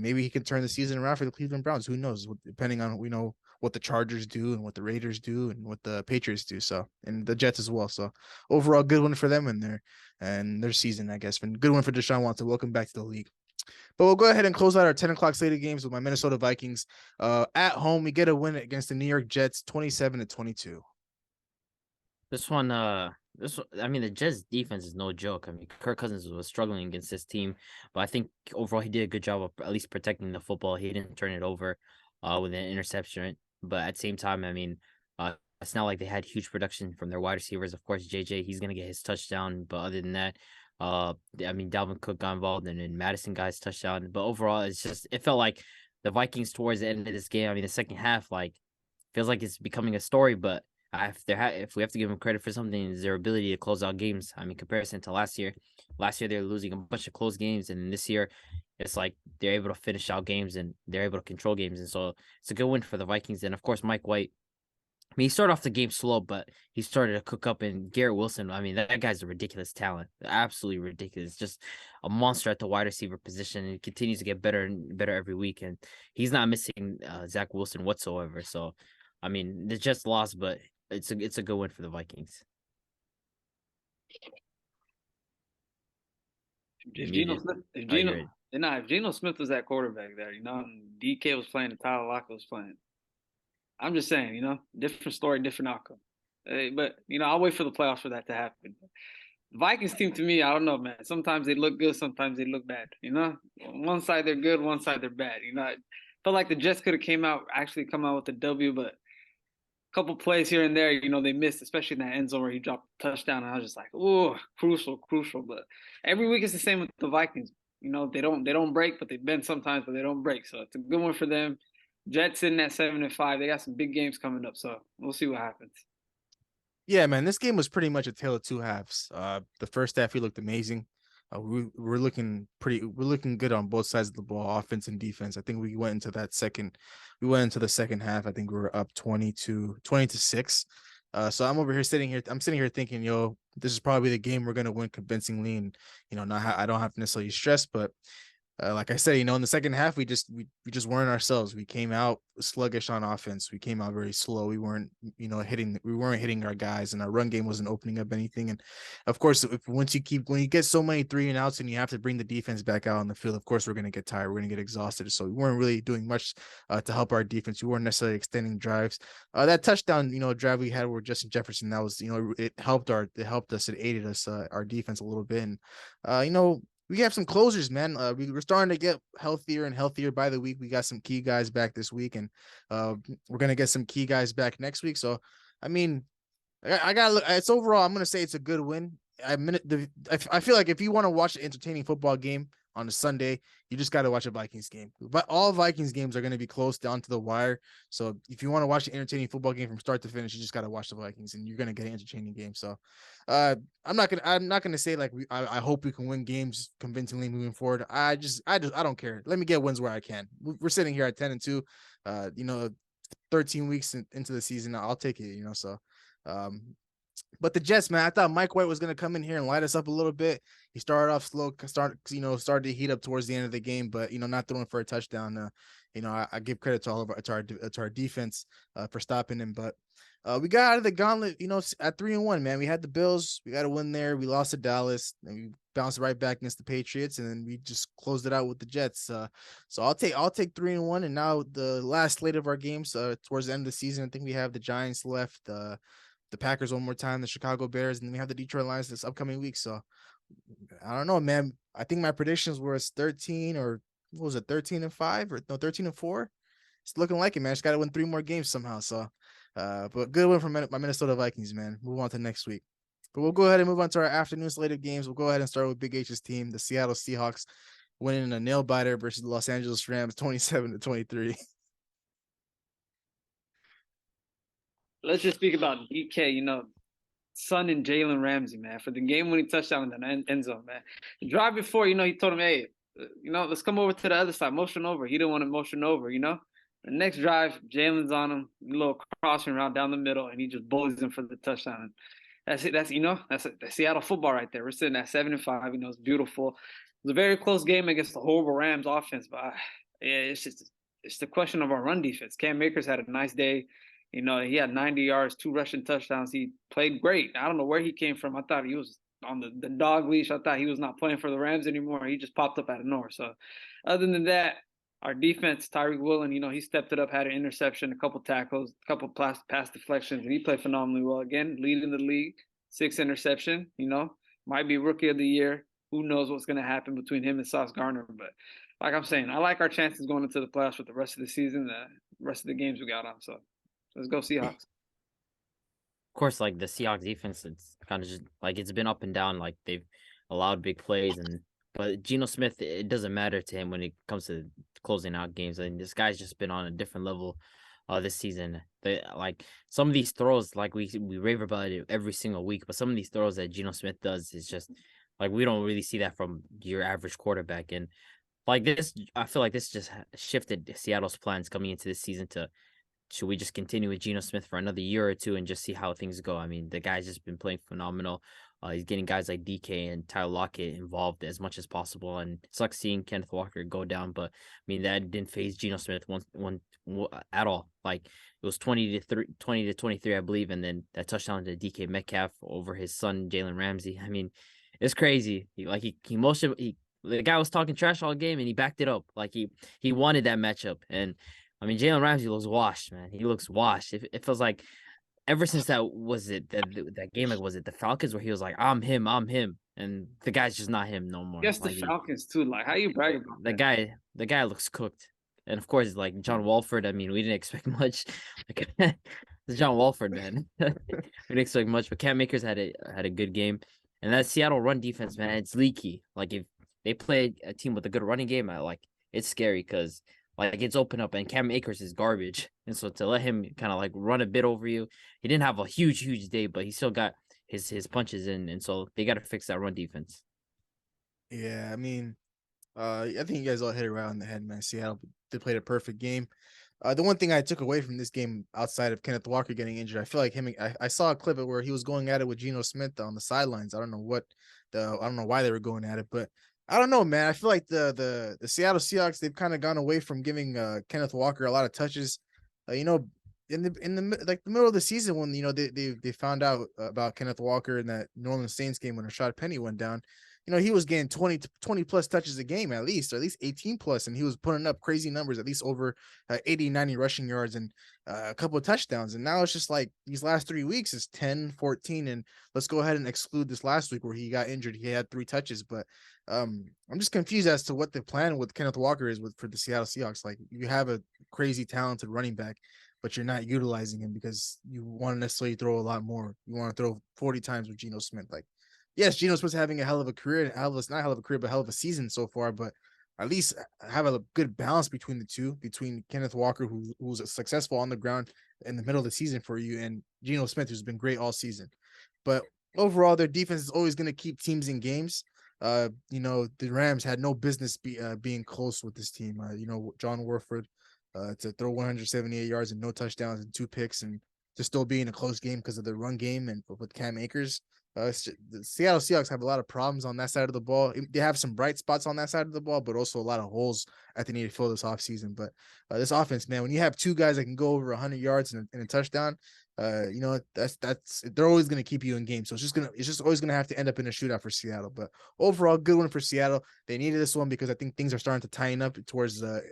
maybe he can turn the season around for the Cleveland Browns. Who knows? Depending on what the Chargers do and what the Raiders do and what the Patriots do. So, and the Jets as well. So overall, good one for them and their season, I guess. And good one for Deshaun Watson. Welcome back to the league. But we'll go ahead and close out our 10 o'clock slated games with my Minnesota Vikings. At home, we get a win against the New York Jets, 27-22. This one, I mean, the Jets defense is no joke. I mean, Kirk Cousins was struggling against this team, but I think overall he did a good job of at least protecting the football. He didn't turn it over with an interception, but at the same time, I mean, it's not like they had huge production from their wide receivers. Of course, JJ, he's gonna get his touchdown, but other than that, I mean, Dalvin Cook got involved and then Madison got his touchdown. But overall, it felt like the Vikings towards the end of this game. I mean, the second half, like, feels like it's becoming a story, but if we have to give them credit for something, is their ability to close out games. I mean, comparison to last year they were losing a bunch of close games, and this year it's like they're able to finish out games and they're able to control games, and so it's a good win for the Vikings. And of course, Mike White. I mean, he started off the game slow, but he started to cook up. And Garrett Wilson, I mean, that guy's a ridiculous talent, absolutely ridiculous, just a monster at the wide receiver position, and he continues to get better and better every week. And he's not missing Zach Wilson whatsoever. So, I mean, they just lost, but it's a good win for the Vikings. If Geno Smith was that quarterback there, and DK was playing and Tyler Lockett was playing, I'm just saying, different story, different outcome. But I'll wait for the playoffs for that to happen. The Vikings team, to me, I don't know, man. Sometimes they look good, sometimes they look bad. One side they're good, one side they're bad. I felt like the Jets could have come out with the W, but couple plays here and there, they missed, especially in that end zone where he dropped a touchdown. And I was just like, oh, crucial. But every week it's the same with the Vikings. They don't break, but they bend sometimes, but they don't break. So it's a good one for them. Jets in at 7-5. They got some big games coming up, so we'll see what happens. Yeah, man, this game was pretty much a tale of two halves. The first half, we looked amazing. We're looking good on both sides of the ball, offense and defense. I think we went into the second half. I think we were up 20-6. So I'm sitting here thinking, this is probably the game we're gonna win convincingly, and I don't have to necessarily stress, but like I said, in the second half, we just weren't ourselves. We came out sluggish on offense. We came out very slow. We weren't hitting our guys, and our run game wasn't opening up anything. And of course, when you get so many 3-and-outs and you have to bring the defense back out on the field, of course, we're going to get tired. We're going to get exhausted. So we weren't really doing much to help our defense. We weren't necessarily extending drives. That touchdown, drive we had with Justin Jefferson, that was, it helped us. It aided us, our defense a little bit. And, we have some closers, man. We're starting to get healthier and healthier by the week. We got some key guys back this week, and we're gonna get some key guys back next week. So, I mean, I gotta look. It's overall, I'm gonna say it's a good win. I feel like if you want to watch an entertaining football game on a Sunday, you just got to watch a Vikings game. But all Vikings games are going to be close down to the wire. So if you want to watch an entertaining football game from start to finish, you just got to watch the Vikings, and you're going to get an entertaining game. So I'm not gonna say like I hope we can win games convincingly moving forward. I don't care. Let me get wins where I can. We're sitting here at 10-2. 13 weeks into the season, I'll take it. So. But the Jets, man, I thought Mike White was going to come in here and light us up a little bit. He started off slow, started to heat up towards the end of the game, but, not throwing for a touchdown. I give credit to our defense for stopping him. But we got out of the gauntlet, at 3-1, man. We had the Bills. We got a win there. We lost to Dallas. And we bounced right back against the Patriots, and then we just closed it out with the Jets. So I'll take 3-1, and now the last slate of our games towards the end of the season. I think we have the Giants left, the Packers one more time, the Chicago Bears, and then we have the Detroit Lions this upcoming week. So I don't know, man. I think my predictions were 13 or what was it, 13-5 or no 13-4. It's looking like it, man. Just got to win 3 more games somehow. So, but good win from my Minnesota Vikings, man. Move on to next week. But we'll go ahead and move on to our afternoon slate of games. We'll go ahead and start with Big H's team, the Seattle Seahawks, winning a nail biter versus the Los Angeles Rams, 27-23. Let's just speak about DK. Son and Jalen Ramsey, man, for the game-winning touchdown in the end zone, man. The drive before, he told him, hey, let's come over to the other side, motion over. He didn't want to motion over, The next drive, Jalen's on him, a little crossing route down the middle, and he just bullies him for the touchdown. That's it. That's Seattle football right there. We're sitting at 7-5. It's beautiful. It was a very close game against the horrible Rams offense, but yeah, it's the question of our run defense. Cam Akers had a nice day. He had 90 yards, 2 rushing touchdowns. He played great. I don't know where he came from. I thought he was on the dog leash. I thought he was not playing for the Rams anymore. He just popped up out of nowhere. So other than that, our defense, Tyreek Woolen, he stepped it up, had an interception, a couple tackles, a couple pass deflections, and he played phenomenally well. Again, leading the league, 6 interception, might be rookie of the year. Who knows what's going to happen between him and Sauce Gardner. But like I'm saying, I like our chances going into the playoffs with the rest of the season, the rest of the games we got on. So let's go Seahawks. Of course, like the Seahawks defense, it's kind of just like it's been up and down. Like they've allowed big plays, but Geno Smith, it doesn't matter to him when it comes to closing out games. I mean, this guy's just been on a different level this season. Like some of these throws, like we rave about it every single week, but some of these throws that Geno Smith does is just like we don't really see that from your average quarterback. And like this, I feel like this just shifted Seattle's plans coming into this season to. Should we just continue with Geno Smith for another year or two and just see how things go? I mean, the guy's just been playing phenomenal. He's getting guys like DK and Tyler Lockett involved as much as possible. And it sucks seeing Kenneth Walker go down, but I mean, that didn't phase Geno Smith one at all. Like it was 20-23, I believe. And then that touchdown to DK Metcalf over his son, Jalen Ramsey. I mean, it's crazy. The guy was talking trash all game and he backed it up. Like he wanted that matchup. And I mean, Jalen Ramsey looks washed, man. He looks washed. It feels like ever since that game, like was it the Falcons where he was like, I'm him, and the guy's just not him no more. Yes, like, the Falcons too. Like, how you brag about that? The guy looks cooked, and of course, like John Walford. I mean, we didn't expect much. It's John Walford, man. We didn't expect much, but Cam Akers had a good game, and that Seattle run defense, man, it's leaky. Like if they play a team with a good running game, it's scary because. Like it's open up and Cam Akers is garbage. And so to let him kind of like run a bit over you, he didn't have a huge day, but he still got his punches in. And so they got to fix that run defense. Yeah, I mean, I think you guys all hit it right on the head, man. Seattle, they played a perfect game. The one thing I took away from this game outside of Kenneth Walker getting injured, I feel like I saw a clip of where he was going at it with Geno Smith on the sidelines. I don't know why they were going at it, but I don't know, man. I feel like the Seattle Seahawks, they've kind of gone away from giving Kenneth Walker a lot of touches. In the like the middle of the season when they found out about Kenneth Walker in that New Orleans Saints game when Rashad Penny went down. He was getting 20 plus touches a game at least 18 plus, and he was putting up crazy numbers, at least over 80, 90 rushing yards and a couple of touchdowns. And now it's just like these last 3 weeks is 10, 14. And let's go ahead and exclude this last week where he got injured. He had 3 touches, but I'm just confused as to what the plan with Kenneth Walker is for the Seattle Seahawks. Like you have a crazy talented running back, but you're not utilizing him because you want to necessarily throw a lot more. You want to throw 40 times with Geno Smith. Like, yes, Geno Smith's having a hell of a career, not hell of a career, but hell of a season so far. But at least have a good balance between the two, between Kenneth Walker, who's successful on the ground in the middle of the season for you, and Geno Smith, who's been great all season. But overall, their defense is always going to keep teams in games. The Rams had no business being close with this team. John Warford to throw 178 yards and no touchdowns and 2 picks, and to still be in a close game because of the run game and with Cam Akers. The Seattle Seahawks have a lot of problems on that side of the ball. They have some bright spots on that side of the ball, but also a lot of holes that they need to fill this offseason. But this offense, man, when you have two guys that can go over 100 yards and a touchdown, that's they're always going to keep you in game. So it's just always going to have to end up in a shootout for Seattle. But overall, good one for Seattle. They needed this one because I think things are starting to tighten up towards the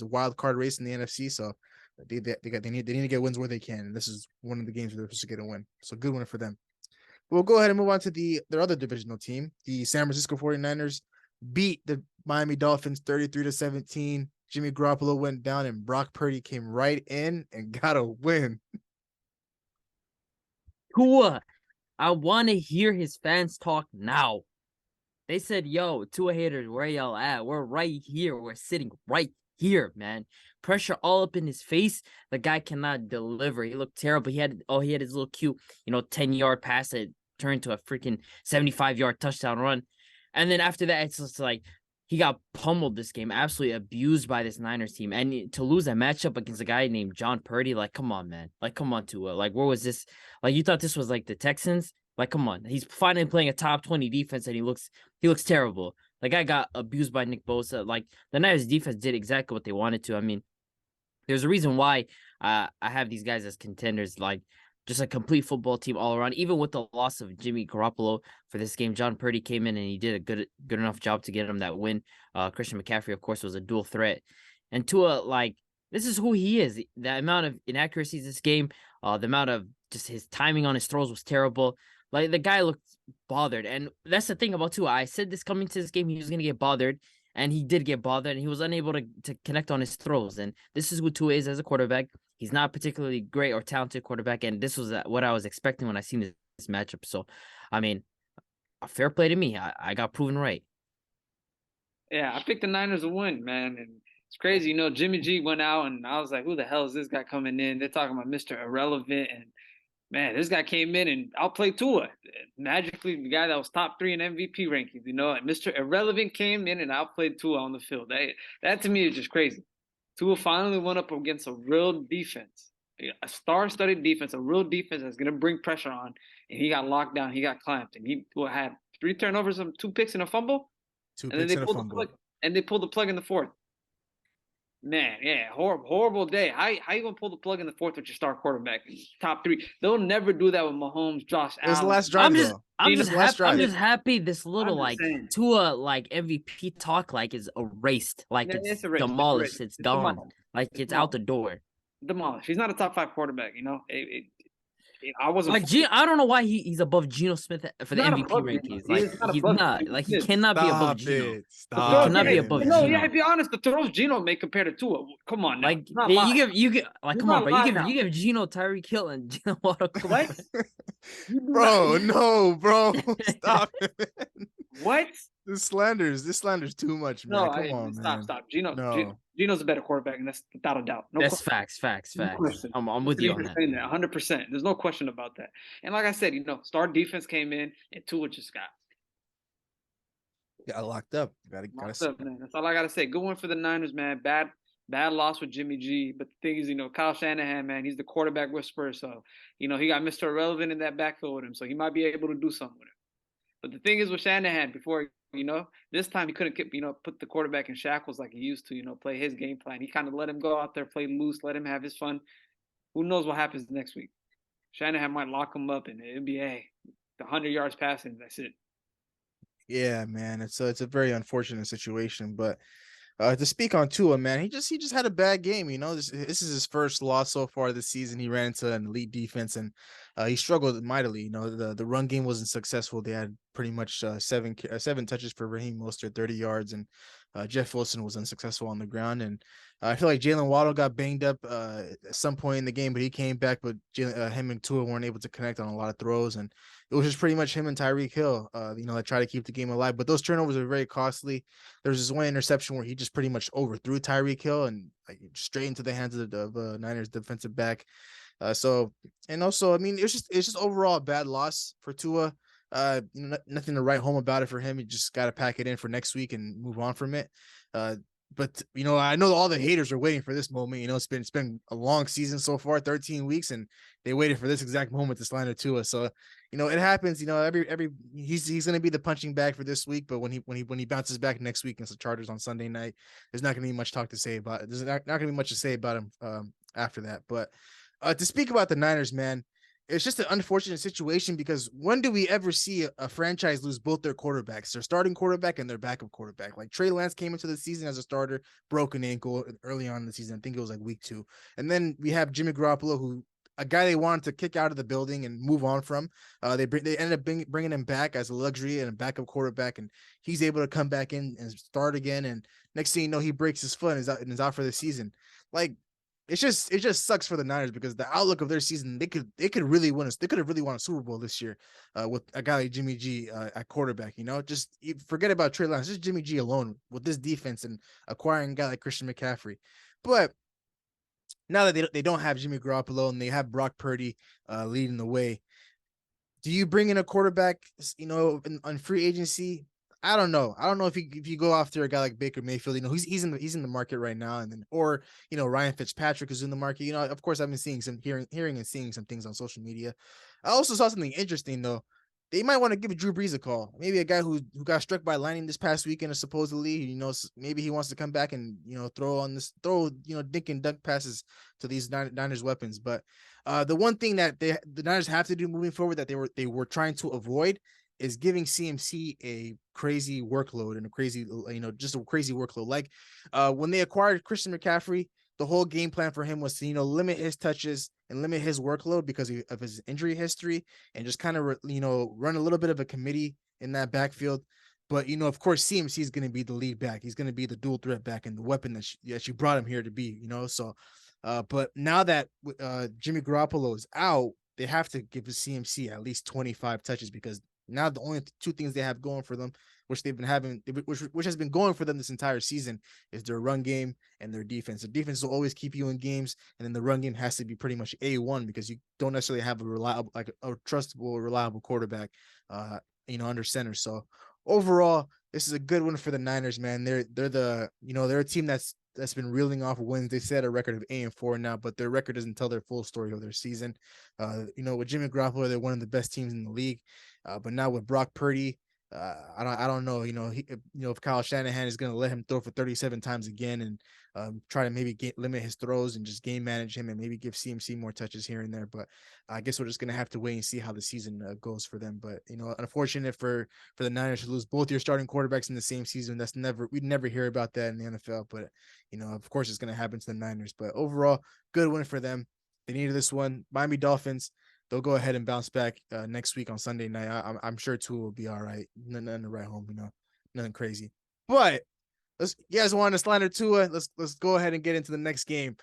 wild card race in the NFC. So they need to get wins where they can. And this is one of the games where they're supposed to get a win. So good one for them. We'll go ahead and move on to their other divisional team. The San Francisco 49ers beat the Miami Dolphins 33-17. Jimmy Garoppolo went down and Brock Purdy came right in and got a win. Tua, I want to hear his fans talk now. They said, yo, Tua haters, where y'all at? We're right here. We're sitting right here, man. Pressure all up in his face. The guy cannot deliver. He looked terrible. He had his little cute, 10-yard pass that turned to a freaking 75-yard touchdown run. And then after that, it's just like he got pummeled this game, absolutely abused by this Niners team. And to lose that matchup against a guy named John Purdy, like, come on, man. Like, come on, Tua. Like, where was this? Like, you thought this was like the Texans? Like, come on. He's finally playing a top 20 defense and he looks terrible. The guy got abused by Nick Bosa. Like, the Niners defense did exactly what they wanted to. I mean, there's a reason why I have these guys as contenders, like just a complete football team all around. Even with the loss of Jimmy Garoppolo for this game, John Purdy came in and he did a good enough job to get him that win. Christian McCaffrey, of course, was a dual threat. And Tua, like, this is who he is. The amount of inaccuracies this game, the amount of just his timing on his throws was terrible. Like, the guy looked bothered. And that's the thing about Tua. I said this coming to this game, he was going to get bothered. And he did get bothered, and he was unable to connect on his throws. And this is who Tua is as a quarterback. He's not a particularly great or talented quarterback, and this was what I was expecting when I seen this matchup. So, I mean, a fair play to me. I got proven right. Yeah, I picked the Niners to win, man. And it's crazy. Jimmy G went out, and I was like, who the hell is this guy coming in? They're talking about Mr. Irrelevant, and man, this guy came in and outplayed Tua. Magically, the guy that was top 3 in MVP rankings, and Mr. Irrelevant came in and outplayed Tua on the field. That to me is just crazy. Tua finally went up against a real defense, a star-studded defense, a real defense that's going to bring pressure on, and he got locked down, he got clamped, and he had 3 turnovers, 2 picks and a fumble. And they pulled the plug in the fourth. Man, yeah, horrible day. How you gonna pull the plug in the fourth with your star quarterback? Top 3. They'll never do that with Mahomes, Josh Allen. It was the last drive. I'm just happy this little Tua MVP talk is erased, it's demolished, it's gone, it's out the door. Demolished. He's not a top 5 quarterback. I wasn't I don't know why he's above Geno Smith for the MVP rankings. He's not. Like, he cannot be above Geno. He cannot be above Geno. Yeah, to be honest, the throws Geno make compared to Tua. Come on, now. You give Geno Tyreek Hill and Geno Waddle. What? Bro, stop. What? This slander's too much, man. No, Come on, man. Stop. Geno's a better quarterback, and that's without a doubt. That's facts. I'm with you on that. 100%. There's no question about that. And like I said, star defense came in, and Tua just got locked up. Locked up, man. That's all I gotta say. Good one for the Niners, man. Bad loss with Jimmy G. But the thing is, Kyle Shanahan, man, he's the quarterback whisperer. So, he got Mr. Irrelevant in that backfield with him. So he might be able to do something with him. But the thing is with Shanahan, before, this time he couldn't get, put the quarterback in shackles like he used to, play his game plan. He kind of let him go out there, play loose, let him have his fun. Who knows what happens next week? Shanahan might lock him up, and it'll be, the 100 yards passing, that's it. Yeah, man. It's a very unfortunate situation, but to speak on Tua, man, he just had a bad game. This is his first loss so far this season. He ran into an elite defense, and he struggled mightily. The run game wasn't successful. They had pretty much 7 touches for Raheem Mostert, 30 yards, and Jeff Wilson was unsuccessful on the ground. And I feel like Jalen Waddle got banged up at some point in the game, but he came back. But him and Tua weren't able to connect on a lot of throws, and it was just pretty much him and Tyreek Hill, that try to keep the game alive. But those turnovers are very costly. There was this one interception where he just pretty much overthrew Tyreek Hill and straight into the hands of the Niners defensive back. So, and also, I mean, it's just overall a bad loss for Tua. Nothing to write home about it for him. You just got to pack it in for next week and move on from it. but you know, I know all the haters are waiting for this moment. You know, it's been a long season so far, 13 weeks, and they waited for this exact moment to slander Tua. So, you know, it happens. You know, every he's gonna be the punching bag for this week, but when he bounces back next week against the Chargers on Sunday night, there's not gonna be much talk to say about it. There's not gonna be much to say about him after that. But to speak about the Niners, man, it's just an unfortunate situation because when do we ever see a franchise lose both their quarterbacks, their starting quarterback and their backup quarterback? Like Trey Lance came into the season as a starter, broken ankle early on in the season. I think it was like week 2. And then we have Jimmy Garoppolo, who a guy they wanted to kick out of the building and move on from. They ended up bringing him back as a luxury and a backup quarterback, and he's able to come back in and start again. And next thing you know, he breaks his foot and is out for the season. Like, it just sucks for the Niners because the outlook of their season, they could really win they could have really won a Super Bowl this year with a guy like Jimmy G at quarterback. You know, just forget about Trey Lance, just Jimmy G alone with this defense and acquiring a guy like Christian McCaffrey. But now that they don't have Jimmy Garoppolo and they have Brock Purdy leading the way, do you bring in a quarterback, you know, on free agency? I don't know. I don't know if you go after a guy like Baker Mayfield, you know, he's in the market right now, and then or you know Ryan Fitzpatrick is in the market. You know, of course I've been seeing some hearing and seeing some things on social media. I also saw something interesting though. They might want to give Drew Brees a call. Maybe a guy who got struck by lightning this past weekend, supposedly, you know, maybe he wants to come back and you know throw you know dink and dunk passes to these Niners weapons. But the one thing that the Niners have to do moving forward that they were trying to avoid is giving CMC a crazy workload and a crazy, you know, just a crazy workload. Like when they acquired Christian McCaffrey, the whole game plan for him was to, you know, limit his touches and limit his workload because of his injury history and just kind of, you know, run a little bit of a committee in that backfield. But, you know, of course, CMC is going to be the lead back. He's going to be the dual threat back and the weapon that you brought him here to be, you know. So, but now that Jimmy Garoppolo is out, they have to give CMC at least 25 touches because now the only 2 things they have going for them, which they've been having, which has been going for them this entire season, is their run game and their defense. The defense will always keep you in games, and then the run game has to be pretty much A1 because you don't necessarily have a reliable, like a trustable, reliable quarterback, you know, under center. So overall, this is a good one for the Niners, man. They're a team that's been reeling off wins. They set a record of 8-4 now, but their record doesn't tell their full story of their season. You know, with Jimmy Garoppolo, they're one of the best teams in the league. But now with Brock Purdy, I don't know. You know, if Kyle Shanahan is going to let him throw for 37 times again and try to maybe limit his throws and just game manage him and maybe give CMC more touches here and there. But I guess we're just going to have to wait and see how the season goes for them. But, you know, unfortunate for the Niners to lose both your starting quarterbacks in the same season. We'd never hear about that in the NFL. But, you know, of course it's going to happen to the Niners. But overall, good win for them. They needed this one. Miami Dolphins, they'll go ahead and bounce back next week on Sunday night. I'm sure Tua will be all right. Nothing to write home, you know, nothing crazy. But you guys want to slander Tua? Let's go ahead and get into the next game.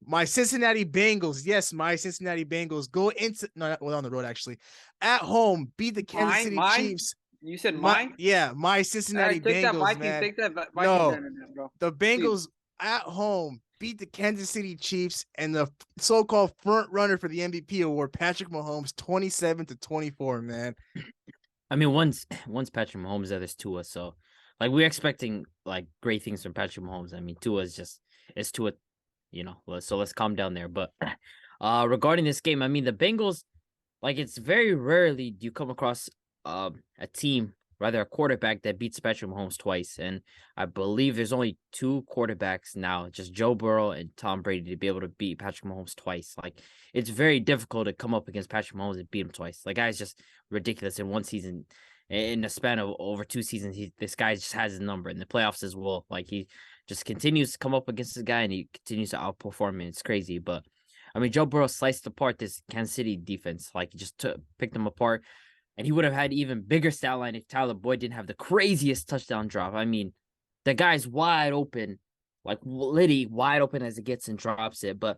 My Cincinnati Bengals, yes, my Cincinnati Bengals go into on the road actually, at home beat the Kansas City Chiefs. You said mine? Yeah, my Cincinnati Bengals, man. Take that Vikings no, bro. the Bengals at home beat the Kansas City Chiefs and the so-called front runner for the MVP award, Patrick Mahomes, 27-24, man. I mean, once Patrick Mahomes there, there's Tua. So, like, we're expecting like great things from Patrick Mahomes. I mean, Tua is Tua, you know. So let's calm down there. But regarding this game, I mean, the Bengals, like, it's very rarely do you come across a team, rather a quarterback that beats Patrick Mahomes twice. And I believe there's only 2 quarterbacks now, just Joe Burrow and Tom Brady, to be able to beat Patrick Mahomes twice. Like, it's very difficult to come up against Patrick Mahomes and beat him twice. Like, guy's just ridiculous in one season. In the span of over 2 seasons, this guy just has his number in the playoffs as well. Like, he just continues to come up against this guy and he continues to outperform him. It's crazy. But I mean, Joe Burrow sliced apart this Kansas City defense. Like, he just picked them apart. And he would have had even bigger stat line if Tyler Boyd didn't have the craziest touchdown drop. I mean, the guy's wide open, like literally wide open as it gets and drops it. But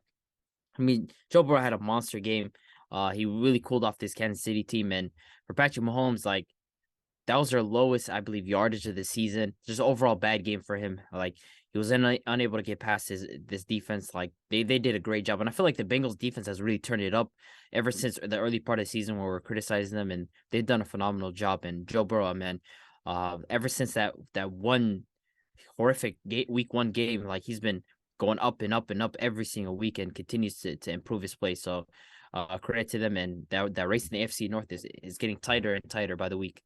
I mean, Joe Burrow had a monster game. He really cooled off this Kansas City team. And for Patrick Mahomes, like, that was their lowest, I believe, yardage of the season. Just overall bad game for him. Like, he was unable to get past this defense. Like, they did a great job. And I feel like the Bengals defense has really turned it up ever since the early part of the season where we're criticizing them. And they've done a phenomenal job. And Joe Burrow, man, ever since that one horrific week 1 game. Like he's been going up and up and up every single week and continues to improve his play. So credit to them, and that race in the AFC North is getting tighter and tighter by the week.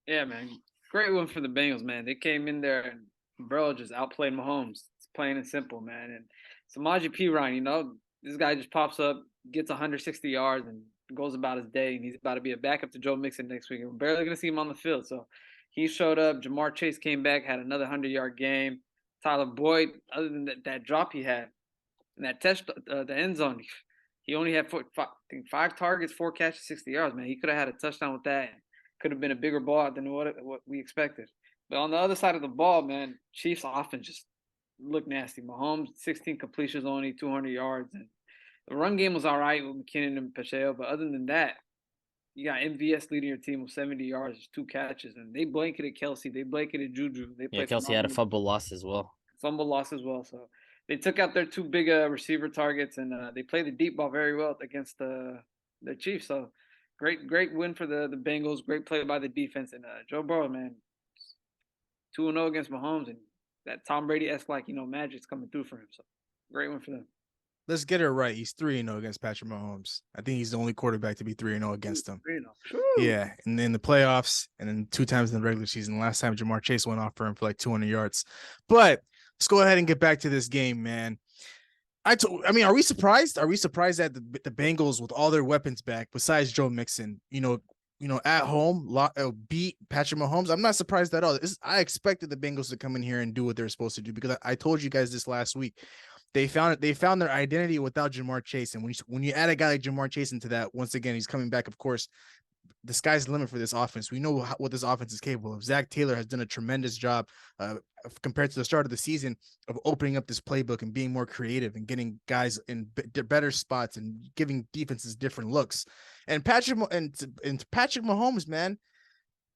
Yeah, man. Great one for the Bengals, man. They came in there and Burrow just outplayed Mahomes. It's plain and simple, man. And Samaje Perine, you know, this guy just pops up, gets 160 yards, and goes about his day. And he's about to be a backup to Joe Mixon next week. And we're barely going to see him on the field. So he showed up. Jamar Chase came back, had another 100-yard game. Tyler Boyd, other than that drop he had, and that test, the end zone, he only had 5 targets, 4 catches, 60 yards, man. He could have had a touchdown with that. Could have been a bigger ball than what we expected. But on the other side of the ball, man, Chiefs offense just looked nasty. Mahomes, 16 completions, only 200 yards. And the run game was all right with McKinnon and Pacheco. But other than that, you got MVS leading your team with 70 yards, 2 catches. And they blanketed Kelsey. They blanketed Juju. They Kelsey had a fumble loss as well. Fumble loss as well. So they took out their 2 big receiver targets, and they played the deep ball very well against the Chiefs. So great win for the Bengals. Great play by the defense. And Joe Burrow, man, 2-0 against Mahomes, and that Tom Brady-esque, like, you know, magic's coming through for him. So great win for them. Let's get it right. He's 3-0 against Patrick Mahomes. I think he's the only quarterback to be 3-0 against him. 3-0. Yeah, and then the playoffs, and then 2 times in the regular season. Last time Jamar Chase went off for him for like 200 yards. But let's go ahead and get back to this game, man. I mean, are we surprised? Are we surprised that the Bengals, with all their weapons back, besides Joe Mixon, you know, at home, beat Patrick Mahomes? I'm not surprised at all. I expected the Bengals to come in here and do what they're supposed to do, because I told you guys this last week. They found their identity without Jamar Chase, and when you add a guy like Jamar Chase into that, once again, he's coming back. Of course, the sky's the limit for this offense. We know what this offense is capable of. Zach Taylor has done a tremendous job compared to the start of the season of opening up this playbook and being more creative and getting guys in better spots and giving defenses different looks. And Patrick Mahomes, man,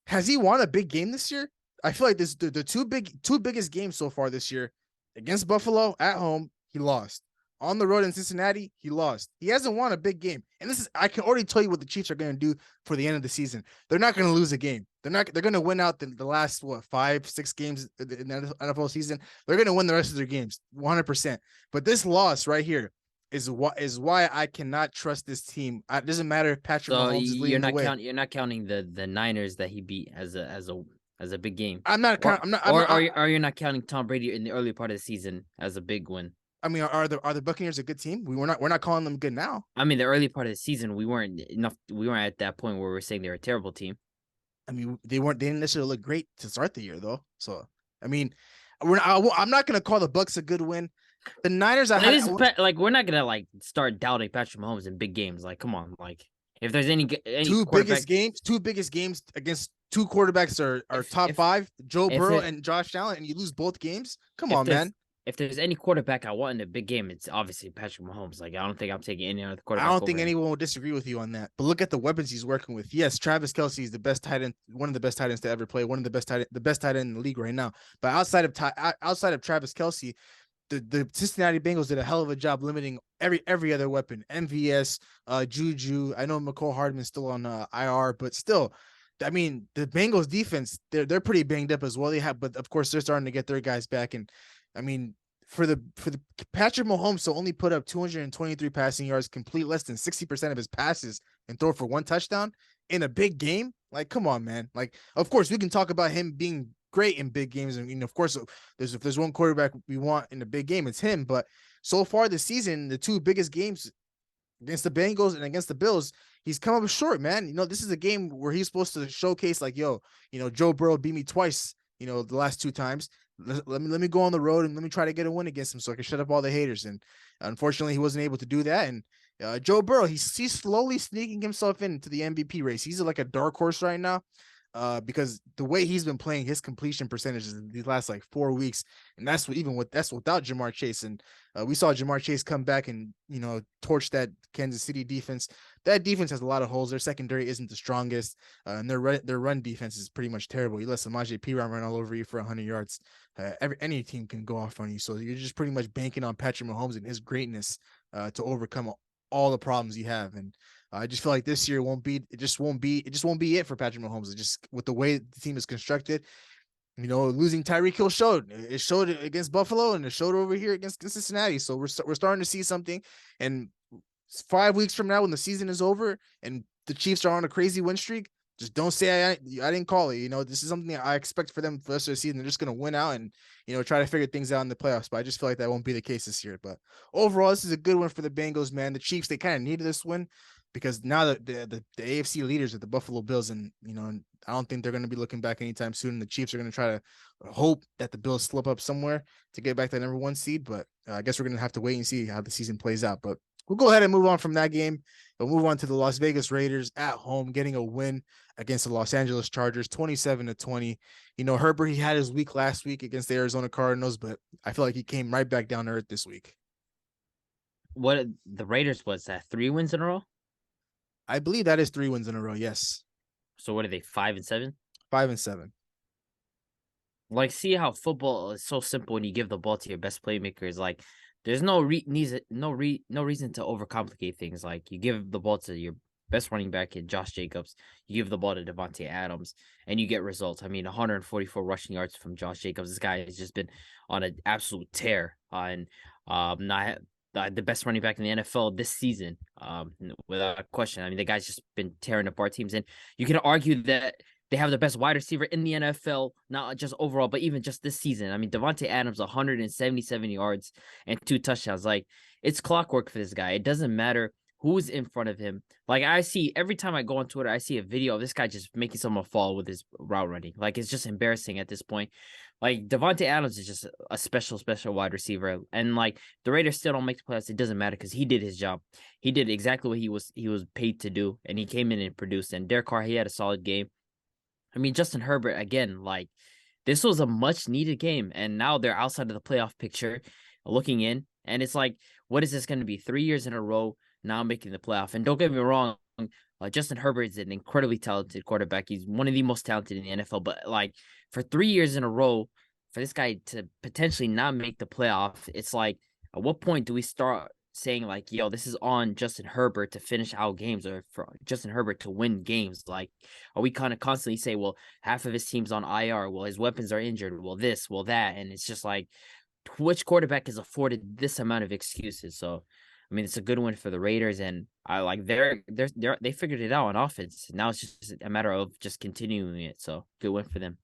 has he won a big game this year? I feel like the two biggest games so far this year, against Buffalo at home, he lost. On the road in Cincinnati, he lost. He hasn't won a big game. And I can already tell you what the Chiefs are going to do for the end of the season. They're not going to lose a game. They're going to win out the last 5-6 games in the NFL season. They're going to win the rest of their games 100%. But this loss right here is why I cannot trust this team. It doesn't matter if Patrick Mahomes is leading the way. You're not counting the Niners that he beat as a big game. Are you not counting Tom Brady in the early part of the season as a big win? I mean, are the Buccaneers a good team? We're not calling them good now. I mean, the early part of the season, we weren't at that point where we're saying they're a terrible team. I mean, they didn't necessarily look great to start the year, though. So, I mean, I'm not gonna call the Bucs a good win. The Niners, we're not gonna start doubting Patrick Mahomes in big games. Like, come on, like if there's any two biggest games against 2 quarterbacks are top 5, Joe Burrow and Josh Allen, and you lose both games. Come on, man. If there's any quarterback I want in a big game, it's obviously Patrick Mahomes. Like, I don't think I'm taking any other quarterback. I don't think anyone will disagree with you on that. But look at the weapons he's working with. Yes, Travis Kelce is the best tight end, one of the best tight ends to ever play, the best tight end in the league right now. But outside of Travis Kelce, the Cincinnati Bengals did a hell of a job limiting every other weapon. MVS, Juju. I know McCole Hardman's still on IR, but still. I mean, the Bengals defense, they're pretty banged up as well. But of course they're starting to get their guys back. And I mean, for the Patrick Mahomes to only put up 223 passing yards, complete less than 60% of his passes, and throw for 1 touchdown in a big game, like, come on, man. Like, of course we can talk about him being great in big games, and of course if there's one quarterback we want in a big game, it's him. But so far this season, the 2 biggest games against the Bengals and against the Bills, he's come up short, man. This is a game where he's supposed to showcase, like, Joe Burrow beat me twice, the last 2 times. Let me go on the road and let me try to get a win against him so I can shut up all the haters. And unfortunately, he wasn't able to do that. And Joe Burrow, he's slowly sneaking himself into the MVP race. He's like a dark horse right now. Because the way he's been playing, his completion percentages in these last 4 weeks, and that's without Jamar Chase. And we saw Jamar Chase come back and torch that Kansas City defense. That defense has a lot of holes. Their secondary isn't the strongest, and their run defense is pretty much terrible. You let Samaje Perine run all over you for 100 yards. Any team can go off on you. So you're just pretty much banking on Patrick Mahomes and his greatness to overcome all the problems you have. And I just feel like this year it just won't be it for Patrick Mahomes. It just, with the way the team is constructed, Losing Tyreek Hill showed. It showed against Buffalo, and it showed over here against Cincinnati. So we're starting to see something. And 5 weeks from now, when the season is over and the Chiefs are on a crazy win streak, just don't say I didn't call it. This is something I expect for them for the rest of the season. They're just gonna win out and try to figure things out in the playoffs. But I just feel like that won't be the case this year. But overall, this is a good one for the Bengals, man. The Chiefs, they kind of needed this win because now the AFC leaders are the Buffalo Bills, and I don't think they're going to be looking back anytime soon. The Chiefs are going to try to hope that the Bills slip up somewhere to get back to that #1 seed, but I guess we're going to have to wait and see how the season plays out. But we'll go ahead and move on from that game. We'll move on to the Las Vegas Raiders at home, getting a win against the Los Angeles Chargers, 27-20. Herbert, he had his week last week against the Arizona Cardinals, but I feel like he came right back down to earth this week. What the Raiders was that 3 wins in a row? I believe that is 3 wins in a row. Yes. So what are they, 5-7? 5-7. Like, see how football is so simple when you give the ball to your best playmakers. Like, there's no reason to overcomplicate things. Like, you give the ball to your best running back in Josh Jacobs, you give the ball to Davante Adams, and you get results. I mean, 144 rushing yards from Josh Jacobs. This guy has just been on an absolute tear, and not the best running back in the NFL this season, without a question. I mean, the guy's just been tearing apart teams, and you can argue that they have the best wide receiver in the NFL, not just overall, but even just this season. I mean, Davante Adams, 177 yards and 2 touchdowns. Like, it's clockwork for this guy. It doesn't matter who's in front of him. Like, I see every time I go on Twitter, I see a video of this guy just making someone fall with his route running. Like, it's just embarrassing at this point. Like, Davante Adams is just a special wide receiver. And, like, the Raiders still don't make the playoffs. It doesn't matter because he did his job. He did exactly what he was paid to do, and he came in and produced. And Derek Carr, he had a solid game. I mean, Justin Herbert, again, like, this was a much-needed game, and now they're outside of the playoff picture looking in, and it's like, what is this going to be? 3 years in a row now making the playoff. And don't get me wrong, Justin Herbert is an incredibly talented quarterback. He's one of the most talented in the NFL, but, like, for 3 years in a row, for this guy to potentially not make the playoff, it's like, at what point do we start saying, like, yo, this is on Justin Herbert to finish out games, or for Justin Herbert to win games? Like, are we kind of constantly say, well, half of his team's on IR, well, his weapons are injured, well, this, well, that, and it's just like, which quarterback is afforded this amount of excuses? So, I mean, it's a good win for the Raiders, and I like they figured it out on offense. Now it's just a matter of just continuing it. So, good win for them.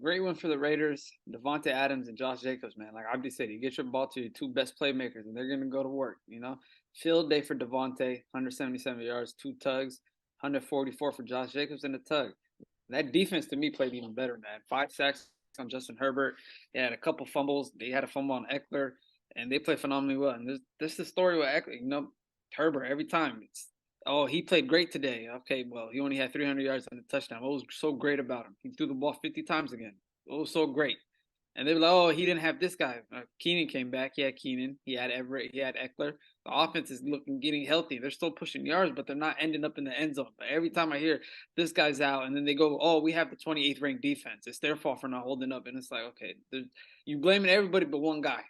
Great one for the Raiders. Davante Adams and Josh Jacobs, man. Like Abdi said, you get your ball to your 2 best playmakers, and they're going to go to work, Field day for Davante, 177 yards, 2 tugs, 144 for Josh Jacobs and a tug. That defense, to me, played even better, man. 5 sacks on Justin Herbert. They had a couple fumbles. They had a fumble on Eckler, and they played phenomenally well. And this is the story with Eckler. Herbert, every time it's, oh, he played great today. Okay, well, he only had 300 yards and a touchdown. What was so great about him? He threw the ball 50 times again. It was so great. And they were like, oh, he didn't have this guy. Keenan came back. He had Keenan. He had Everett. He had Eckler. The offense is getting healthy. They're still pushing yards, but they're not ending up in the end zone. But every time I hear this guy's out, and then they go, oh, we have the 28th ranked defense. It's their fault for not holding up. And it's like, okay, you blaming everybody but one guy.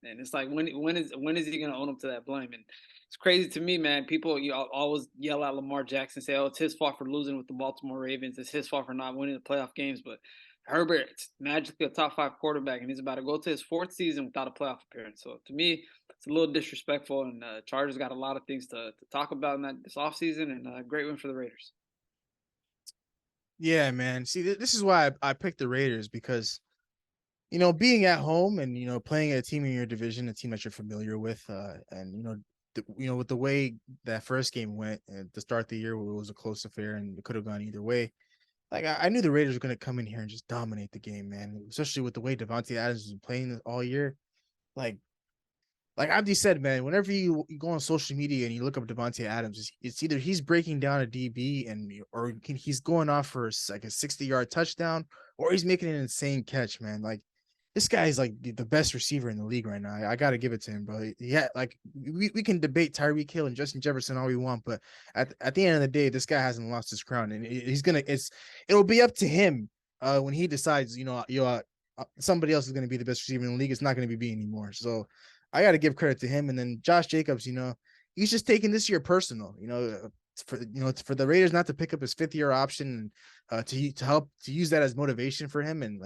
And it's like, when is he going to own up to that blame? And it's crazy to me, man. People always yell at Lamar Jackson, say, oh, it's his fault for losing with the Baltimore Ravens. It's his fault for not winning the playoff games. But Herbert's magically a top 5 quarterback, and he's about to go to his 4th season without a playoff appearance. So to me, it's a little disrespectful, and Chargers got a lot of things to talk about in this offseason, and a great win for the Raiders. Yeah, man. See, this is why I picked the Raiders, because being at home and playing a team in your division, a team that you're familiar with, and with the way that first game went at the start of the year, where it was a close affair and it could have gone either way. Like, I knew the Raiders were going to come in here and just dominate the game, man. Especially with the way Davante Adams has been playing all year. Like Abdi said, man, whenever you go on social media and you look up Davante Adams, it's either he's breaking down a DB or he's going off for like a 60-yard touchdown, or he's making an insane catch, man. Like, this guy is like the best receiver in the league right now. I got to give it to him, bro. Yeah, like we can debate Tyreek Hill and Justin Jefferson all we want, but at the end of the day, this guy hasn't lost his crown, and it'll be up to him when he decides, somebody else is going to be the best receiver in the league. It's not going to be me anymore. So I got to give credit to him. And then Josh Jacobs, he's just taking this year personal. for for the Raiders not to pick up his 5th-year option, to help to use that as motivation for him, and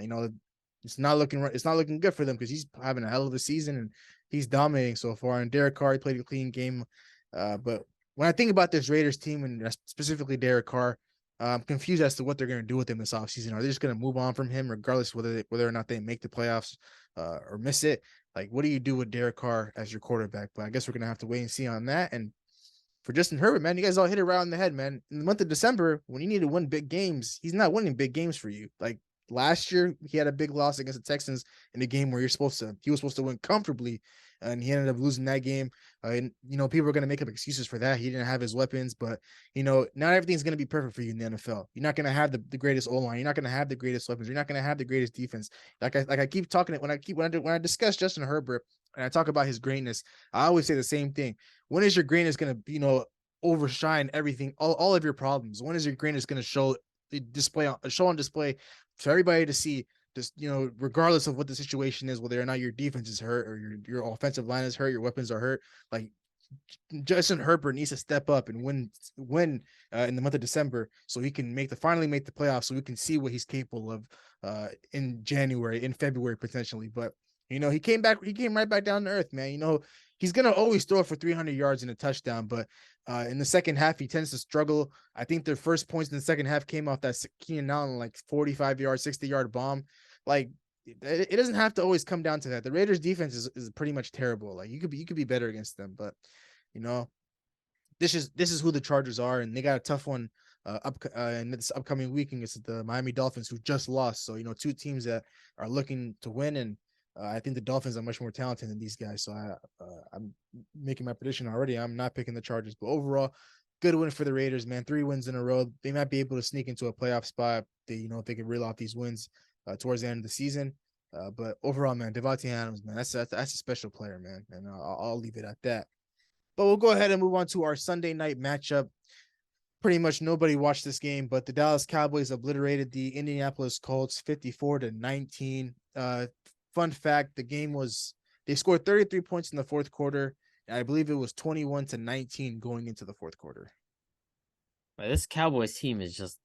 it's not looking good for them because he's having a hell of a season and he's dominating so far. And Derek Carr played a clean game, but when I think about this Raiders team and specifically Derek Carr, I'm confused as to what they're going to do with him this offseason. Are they just going to move on from him regardless whether or not they make the playoffs or miss it? Like, what do you do with Derek Carr as your quarterback? But I guess we're going to have to wait and see on that. And for Justin Herbert, man, you guys all hit it right on the head, man. In the month of December, when you need to win big games, he's not winning big games for you. Like last year, he had a big loss against the Texans in a game where he was supposed to win comfortably, and he ended up losing that game. And people are going to make up excuses for that. He didn't have his weapons, but not everything's going to be perfect for you in the NFL. You're not going to have the greatest O-line. You're not going to have the greatest weapons. You're not going to have the greatest defense. Like I keep talking it when I discuss Justin Herbert and I talk about his greatness, I always say the same thing. When is your greatness going to overshine everything, all of your problems? When is your greatness going to show on display for everybody to see? Just regardless of what the situation is, whether or not your defense is hurt or your offensive line is hurt, your weapons are hurt. Like Justin Herbert needs to step up and win in the month of December, so he can finally make the playoffs, so we can see what he's capable of in January, in February potentially. But he came right back down to earth, man. He's gonna always throw for 300 yards and a touchdown, but in the second half he tends to struggle. I think their first points in the second half came off that Keenan Allen 45-yard, 60-yard bomb. Like it doesn't have to always come down to that. The Raiders defense is pretty much terrible. Like you could be better against them, but this is who the Chargers are, and they got a tough one in this upcoming week against the Miami Dolphins, who just lost. So two teams that are looking to win, and I think the Dolphins are much more talented than these guys. So I'm making my prediction already. I'm not picking the Chargers, but overall, good win for the Raiders, man. 3 wins in a row. They might be able to sneak into a playoff spot. If they can reel off these wins towards the end of the season. But overall, man, Devontae Adams, man, that's a special player, man. And I'll leave it at that. But we'll go ahead and move on to our Sunday night matchup. Pretty much nobody watched this game, but the Dallas Cowboys obliterated the Indianapolis Colts 54-19. Fun fact, they scored 33 points in the fourth quarter, and I believe it was 21-19 going into the fourth quarter. This Cowboys team is just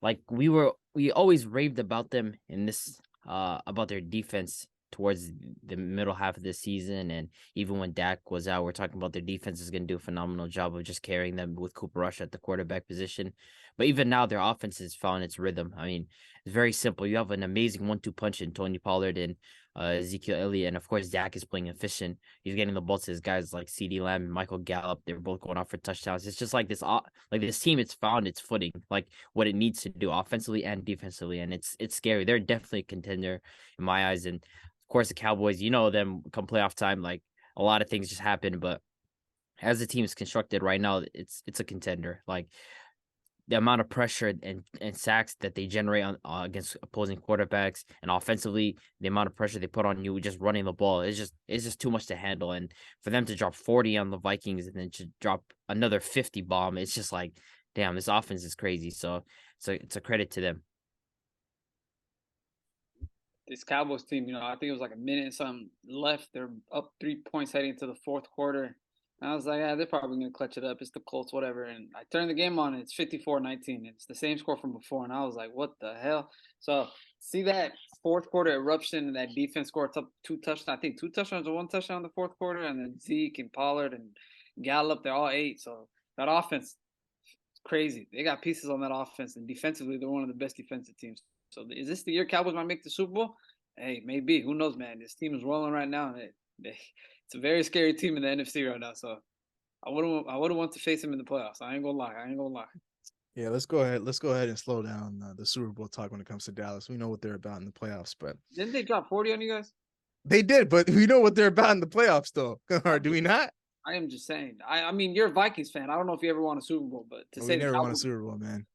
like we always raved about them in this about their defense towards the middle half of the season, and even when Dak was out, we're talking about their defense is going to do a phenomenal job of just carrying them with Cooper Rush at the quarterback position. But even now, their offense has found its rhythm. I mean, it's very simple. You have an amazing 1-2 punch in Tony Pollard and Ezekiel Elliott, and of course, Dak is playing efficient. He's getting the ball to his guys like CeeDee Lamb and Michael Gallup. They're both going off for touchdowns. It's just like this team. It's found its footing, like what it needs to do offensively and defensively, and it's scary. They're definitely a contender in my eyes, and of course, the Cowboys, them come playoff time, like a lot of things just happen. But as the team is constructed right now, it's a contender. Like the amount of pressure and sacks that they generate on against opposing quarterbacks, and offensively, the amount of pressure they put on you just running the ball, it's just too much to handle. And for them to drop 40 on the Vikings and then to drop another 50 bomb, it's just like, damn, this offense is crazy. So it's a credit to them. This Cowboys team, I think it was like a minute and something left. They're up 3 points heading into the fourth quarter. And I was like, they're probably going to clutch it up. It's the Colts, whatever. And I turned the game on, and it's 54-19. It's the same score from before. And I was like, what the hell? So see that fourth quarter eruption, and that defense scored 2 touchdowns. I think 2 touchdowns or 1 touchdown in the fourth quarter. And then Zeke and Pollard and Gallup, they're all 8. So that offense is crazy. They got pieces on that offense. And defensively, they're one of the best defensive teams. So is this the year Cowboys might make the Super Bowl? Hey, maybe. Who knows, man? This team is rolling right now. And it's a very scary team in the NFC right now. So I wouldn't want to face him in the playoffs. I ain't gonna lie. Yeah, let's go ahead and slow down the Super Bowl talk when it comes to Dallas. We know what they're about in the playoffs, but didn't they drop 40 on you guys? They did, but we know what they're about in the playoffs, though. Or do we not? I am just saying. I mean, you're a Vikings fan. I don't know if you ever won a Super Bowl, but we never won a Super Bowl, man.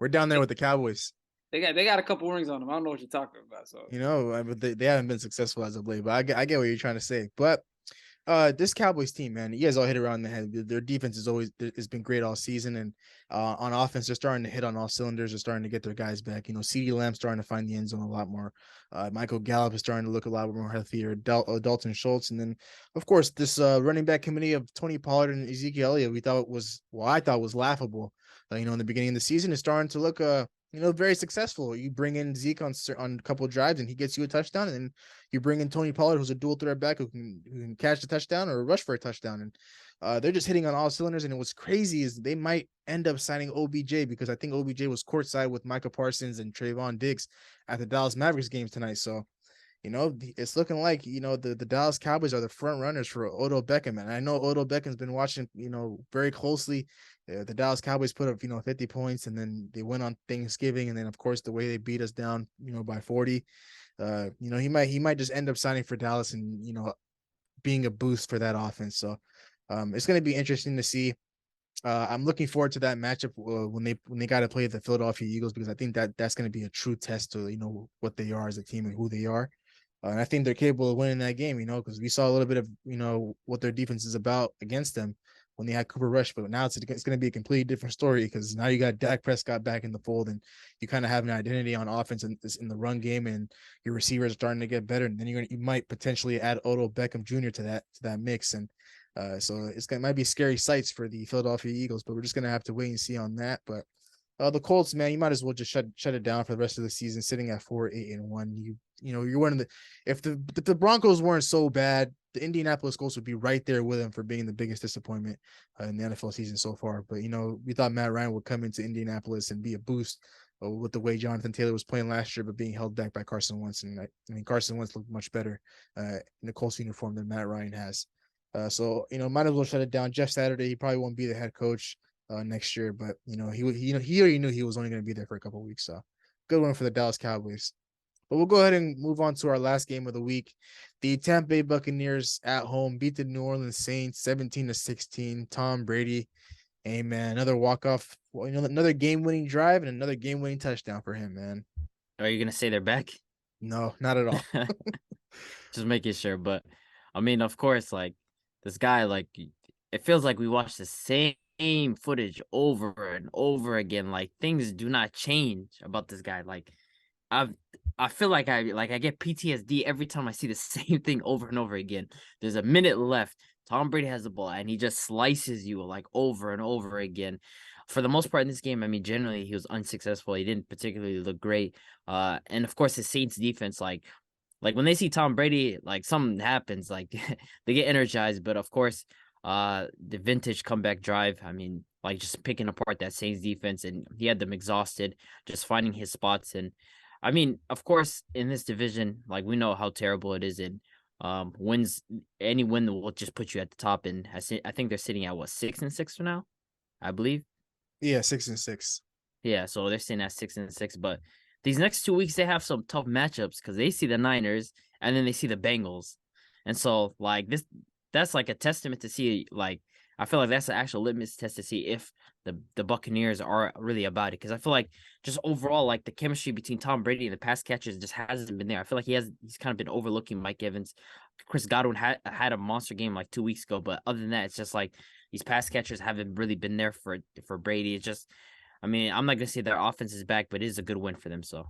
We're down there with the Cowboys. They got a couple rings on them. I don't know what you're talking about. So but they haven't been successful as of late. But I get what you're trying to say. But This Cowboys team, man, you guys all hit around the head. Their defense is always has been great all season, and on offense, they're starting to hit on all cylinders. They're starting to get their guys back. You know, CeeDee Lamb's starting to find the end zone a lot more. Michael Gallup is starting to look a lot more healthier. Dalton Schultz, and then of course this running back committee of Tony Pollard and Ezekiel Elliott, I thought was laughable. You know, in the beginning of the season, is starting to look very successful. You bring in Zeke on a couple of drives, and he gets you a touchdown, and then you bring in Tony Pollard, who's a dual threat back who can catch the touchdown or rush for a touchdown. And they're just hitting on all cylinders. And what's crazy is they might end up signing OBJ, because I think OBJ was courtside with Micah Parsons and Trayvon Diggs at the Dallas Mavericks games tonight. So, you know, it's looking like, you know, the Dallas Cowboys are the front runners for Odell Beckham. And I know Odell Beckham's been watching, you know, very closely. The Dallas Cowboys put up, 50 points, and then they went on Thanksgiving. And then, of course, the way they beat us down, by 40. He might just end up signing for Dallas and, being a boost for that offense. So it's going to be interesting to see. I'm looking forward to that matchup when they got to play the Philadelphia Eagles, because I think that's going to be a true test to, what they are as a team and who they are. And I think they're capable of winning that game, because we saw a little bit of, what their defense is about against them when they had Cooper Rush. But now it's going to be a completely different story, because now you got Dak Prescott back in the fold, and you kind of have an identity on offense in the run game, and your receivers are starting to get better. And then you might potentially add Odell Beckham Jr. to that mix. And so might be scary sights for the Philadelphia Eagles, but we're just going to have to wait and see on that. But the Colts, man, you might as well just shut it down for the rest of the season, sitting at 4-8-1. You're one of the, if the Broncos weren't so bad, the Indianapolis Colts would be right there with them for being the biggest disappointment in the NFL season so far. But we thought Matt Ryan would come into Indianapolis and be a boost with the way Jonathan Taylor was playing last year, but being held back by Carson Wentz. And Carson Wentz looked much better in the Colts uniform than Matt Ryan has. So might as well shut it down. Jeff Saturday, he probably won't be the head coach next year, but he already knew he was only going to be there for a couple of weeks. So good one for the Dallas Cowboys. But we'll go ahead and move on to our last game of the week. The Tampa Bay Buccaneers at home beat the New Orleans Saints 17-16. Tom Brady, hey man, another walk-off, another game-winning drive and another game-winning touchdown for him, man. Are you gonna say they're back? No, not at all. Just making sure. But I mean, of course, like this guy, like it feels like we watched the same footage over and over again. Like things do not change about this guy. Like I feel like I get PTSD every time I see the same thing over and over again. There's a minute left. Tom Brady has the ball and he just slices you like over and over again. For the most part in this game, I mean, generally he was unsuccessful. He didn't particularly look great. And of course, the Saints defense, like when they see Tom Brady, like something happens, like they get energized. But of course, the vintage comeback drive, I mean, like just picking apart that Saints defense, and he had them exhausted, just finding his spots. And I mean, of course, in this division, like we know how terrible it is, and any win will just put you at the top. And I think they're sitting at 6-6 for now, I believe. Yeah, 6-6. Yeah, so they're sitting at 6-6. But these next 2 weeks they have some tough matchups, because they see the Niners and then they see the Bengals, and so like that's like a testament to see, like I feel like that's an actual litmus test to see if the Buccaneers are really about it. Because I feel like just overall, like the chemistry between Tom Brady and the pass catchers just hasn't been there. I feel like he's kind of been overlooking Mike Evans. Chris Godwin had a monster game like 2 weeks ago, but other than that, it's just like these pass catchers haven't really been there for Brady. It's just, I mean, I'm not gonna say their offense is back, but it is a good win for them. So,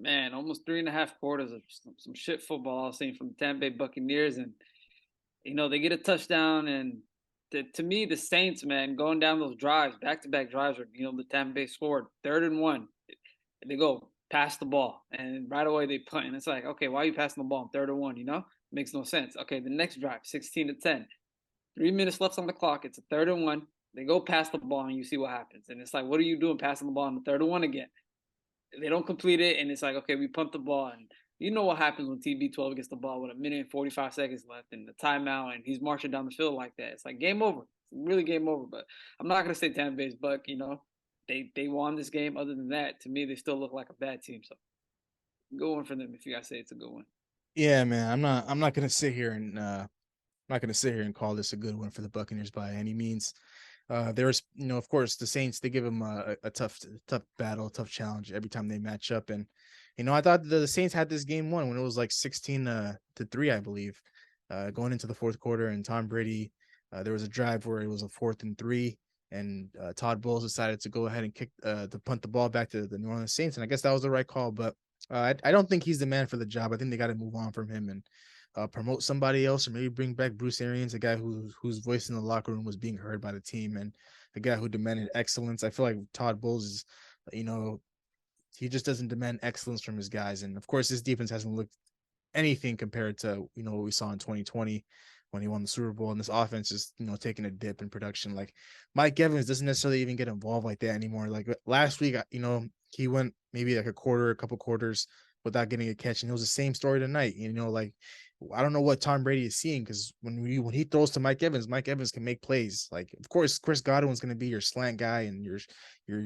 Man, almost 3.5 quarters of some shit football I've seen from the Tampa Bay Buccaneers, and they get a touchdown. And to me, the Saints, man, going down those drives, back-to-back drives, where the Tampa Bay scored 3rd and 1, they go pass the ball, and right away they punt, and it's like, okay, why are you passing the ball on 3rd and 1? Makes no sense. Okay, the next drive, 16-10, 3 minutes left on the clock. It's a 3rd and 1. They go pass the ball, and you see what happens. And it's like, what are you doing passing the ball on the 3rd and 1 again? They don't complete it, and it's like, okay, we pumped the ball. And you know what happens when TB12 gets the ball with 1 minute and 45 seconds left and the timeout, and he's marching down the field like that. It's like game over. It's really game over. But I'm not going to say Tampa Bay's Buck, they won this game. Other than that, to me, they still look like a bad team. So good one for them if you guys say it's a good one. Yeah, man. I'm not gonna sit here and call this a good one for the Buccaneers by any means. There's, of course, the Saints, they give them a tough battle, tough challenge every time they match up. And, I thought the Saints had this game won when it was like 16 to 3, I believe, going into the fourth quarter. And Tom Brady, there was a drive where it was a 4th and 3, and Todd Bowles decided to go ahead and to punt the ball back to the New Orleans Saints. And I guess that was the right call. But I don't think he's the man for the job. I think they got to move on from him and promote somebody else, or maybe bring back Bruce Arians, a guy whose voice in the locker room was being heard by the team, and a guy who demanded excellence. I feel like Todd Bowles is, he just doesn't demand excellence from his guys. And of course, his defense hasn't looked anything compared to, what we saw in 2020 when he won the Super Bowl. And this offense is, taking a dip in production. Like Mike Evans doesn't necessarily even get involved like that anymore. Like last week, he went maybe like a couple quarters without getting a catch. And it was the same story tonight. Like, I don't know what Tom Brady is seeing, because when he throws to Mike Evans can make plays. Like, of course, Chris Godwin's going to be your slant guy and your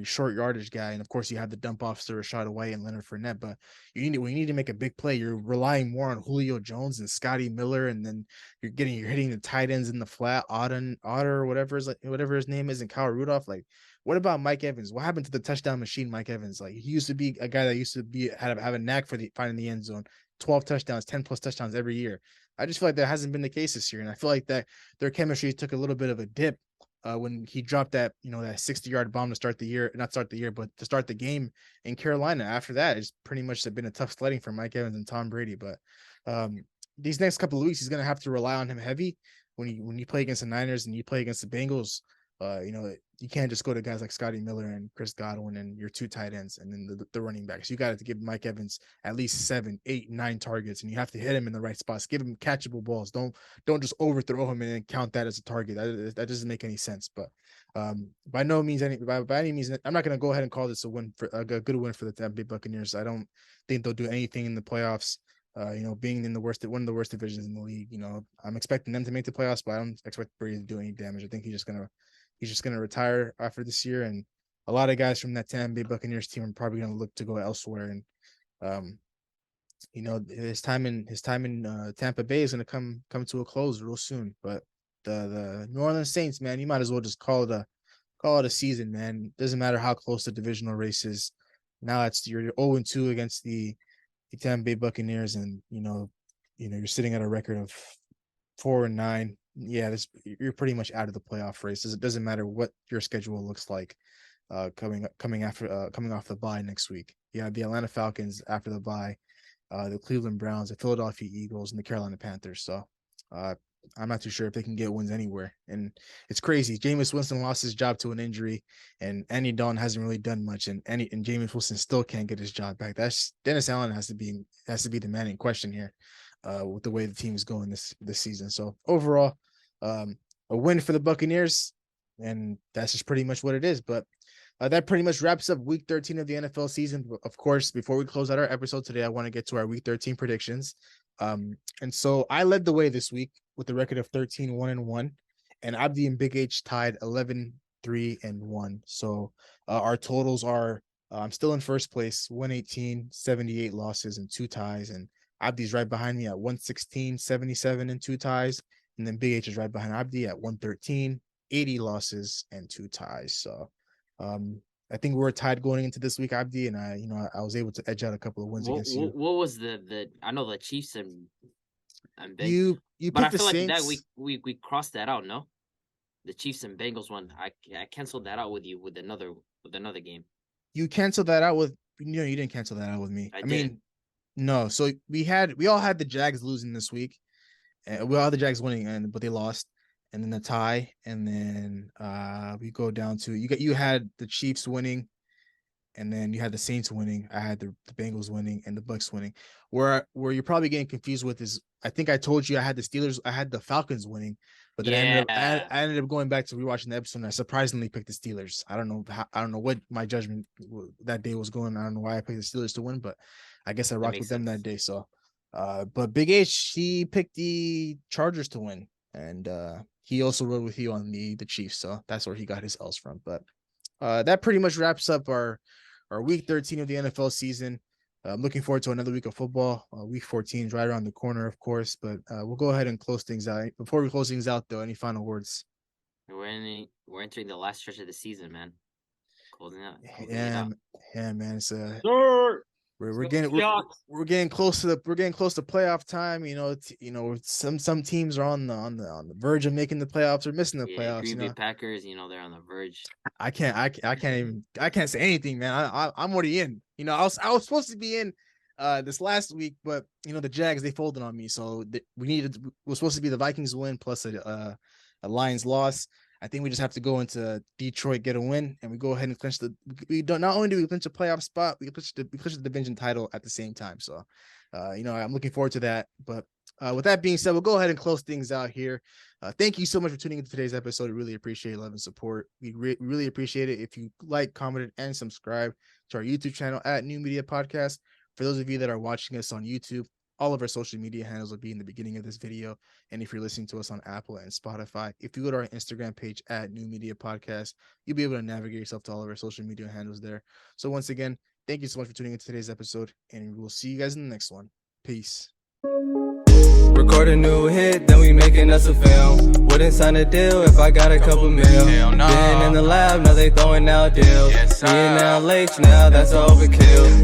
short yardage guy, and of course you have the dump offs to Rashad White and Leonard Fournette. But when you need to make a big play, you're relying more on Julio Jones and Scotty Miller, and then you're hitting the tight ends in the flat, Otter, whatever his name is, and Kyle Rudolph. Like, what about Mike Evans? What happened to the touchdown machine, Mike Evans? Like, he used to be a guy that used to have a knack for finding the end zone. 12 touchdowns, 10 plus touchdowns every year. I just feel like that hasn't been the case this year. And I feel like that their chemistry took a little bit of a dip when he dropped that 60-yard bomb to start the year, not start the year, but to start the game in Carolina. After that, it's pretty much been a tough sledding for Mike Evans and Tom Brady. But these next couple of weeks, he's going to have to rely on him heavy when you play against the Niners and you play against the Bengals. You can't just go to guys like Scotty Miller and Chris Godwin and your 2 tight ends and then the running backs. You got to give Mike Evans at least 7, 8, 9 targets, and you have to hit him in the right spots. Give him catchable balls. Don't just overthrow him and then count that as a target. That doesn't make any sense. But by no means, by any means, I'm not going to go ahead and call this a good win for the Tampa Bay Buccaneers. I don't think they'll do anything in the playoffs. Being in one of the worst divisions in the league, I'm expecting them to make the playoffs, but I don't expect Brady to do any damage. I think he's just gonna retire after this year, and a lot of guys from that Tampa Bay Buccaneers team are probably gonna look to go elsewhere. And his time in Tampa Bay is gonna come to a close real soon. But the New Orleans Saints, man, you might as well just call it a season, man. Doesn't matter how close the divisional race is. Now you're 0-2 against the Tampa Bay Buccaneers, and you're sitting at a record of 4-9. Yeah, you're pretty much out of the playoff race. It doesn't matter what your schedule looks like coming off the bye next week. You have the Atlanta Falcons after the bye, the Cleveland Browns, the Philadelphia Eagles, and the Carolina Panthers. So I'm not too sure if they can get wins anywhere. And it's crazy. Jameis Winston lost his job to an injury, and Andy Dalton hasn't really done much, and Jameis Winston still can't get his job back. That's Dennis Allen has to be the man in question here. With the way the team is going this season. So overall, a win for the Buccaneers, and that's just pretty much what it is. But that pretty much wraps up week 13 of the NFL season. Of course, before we close out our episode today, I want to get to our week 13 predictions. And so I led the way this week with a record of 13-1-1, and Abdi and Big H tied 11-3-1. So our totals are I'm still in first place, 118, 78 losses and 2 ties, and Abdi's right behind me at 116, 77 and 2 ties. And then Big H is right behind Abdi at 113, 80 losses and 2 ties. So I think we're tied going into this week, Abdi, and I was able to edge out a couple of wins against you. What was the I know the Chiefs and Bengals. You but I picked feel the like that Saints. we crossed that out, no? The Chiefs and Bengals one. I canceled that out with you with another game. You canceled that out with you didn't cancel that out with me. I mean, no. So we all had the Jags losing this week. We all had the Jags winning, but they lost, and then the tie, and then we go down to you had the Chiefs winning, and then you had the Saints winning. I had the Bengals winning and the Bucks winning. Where you're probably getting confused with is I think I told you I had the Falcons winning, but then I ended up going back to rewatching the episode, and I surprisingly picked the Steelers. I don't know what my judgment that day was going. I don't know why I picked the Steelers to win, but I guess I rocked with them that day. So, but Big H, he picked the Chargers to win, and he also rode with you on the Chiefs. So that's where he got his L's from. But that pretty much wraps up our week 13 of the NFL season. I'm looking forward to another week of football. Week 14 is right around the corner, of course, but we'll go ahead and close things out. Before we close things out, though, any final words? We're entering the last stretch of the season, man. Closing out. Yeah, man. It's we're getting close to playoff time. Some teams are on the verge of making the playoffs or missing the playoffs. Green Bay Packers, they're on the verge. I can't say anything, man. I'm already in. I was supposed to be in this last week, but the Jags, they folded on me, so we're supposed to be the Vikings win plus a Lions loss. I think we just have to go into Detroit, get a win, and we go ahead and clinch not only do we clinch a playoff spot, we clinch the division title at the same time. So I'm looking forward to that. But with that being said, we'll go ahead and close things out here. Thank you so much for tuning into today's episode. I really appreciate love and support. We really appreciate it if you like, commented, and subscribe to our YouTube channel at New Media Podcast. For those of you that are watching us on YouTube, all of our social media handles will be in the beginning of this video. And if you're listening to us on Apple and Spotify, if you go to our Instagram page at New Media Podcast, you'll be able to navigate yourself to all of our social media handles there. So once again, thank you so much for tuning into today's episode, and we'll see you guys in the next one. Peace. Record a new hit, then we making us a film. Wouldn't sign a deal if I got a couple mil. Been in the lab, now they throwing out deals. Me and now Lakes, now that's overkill.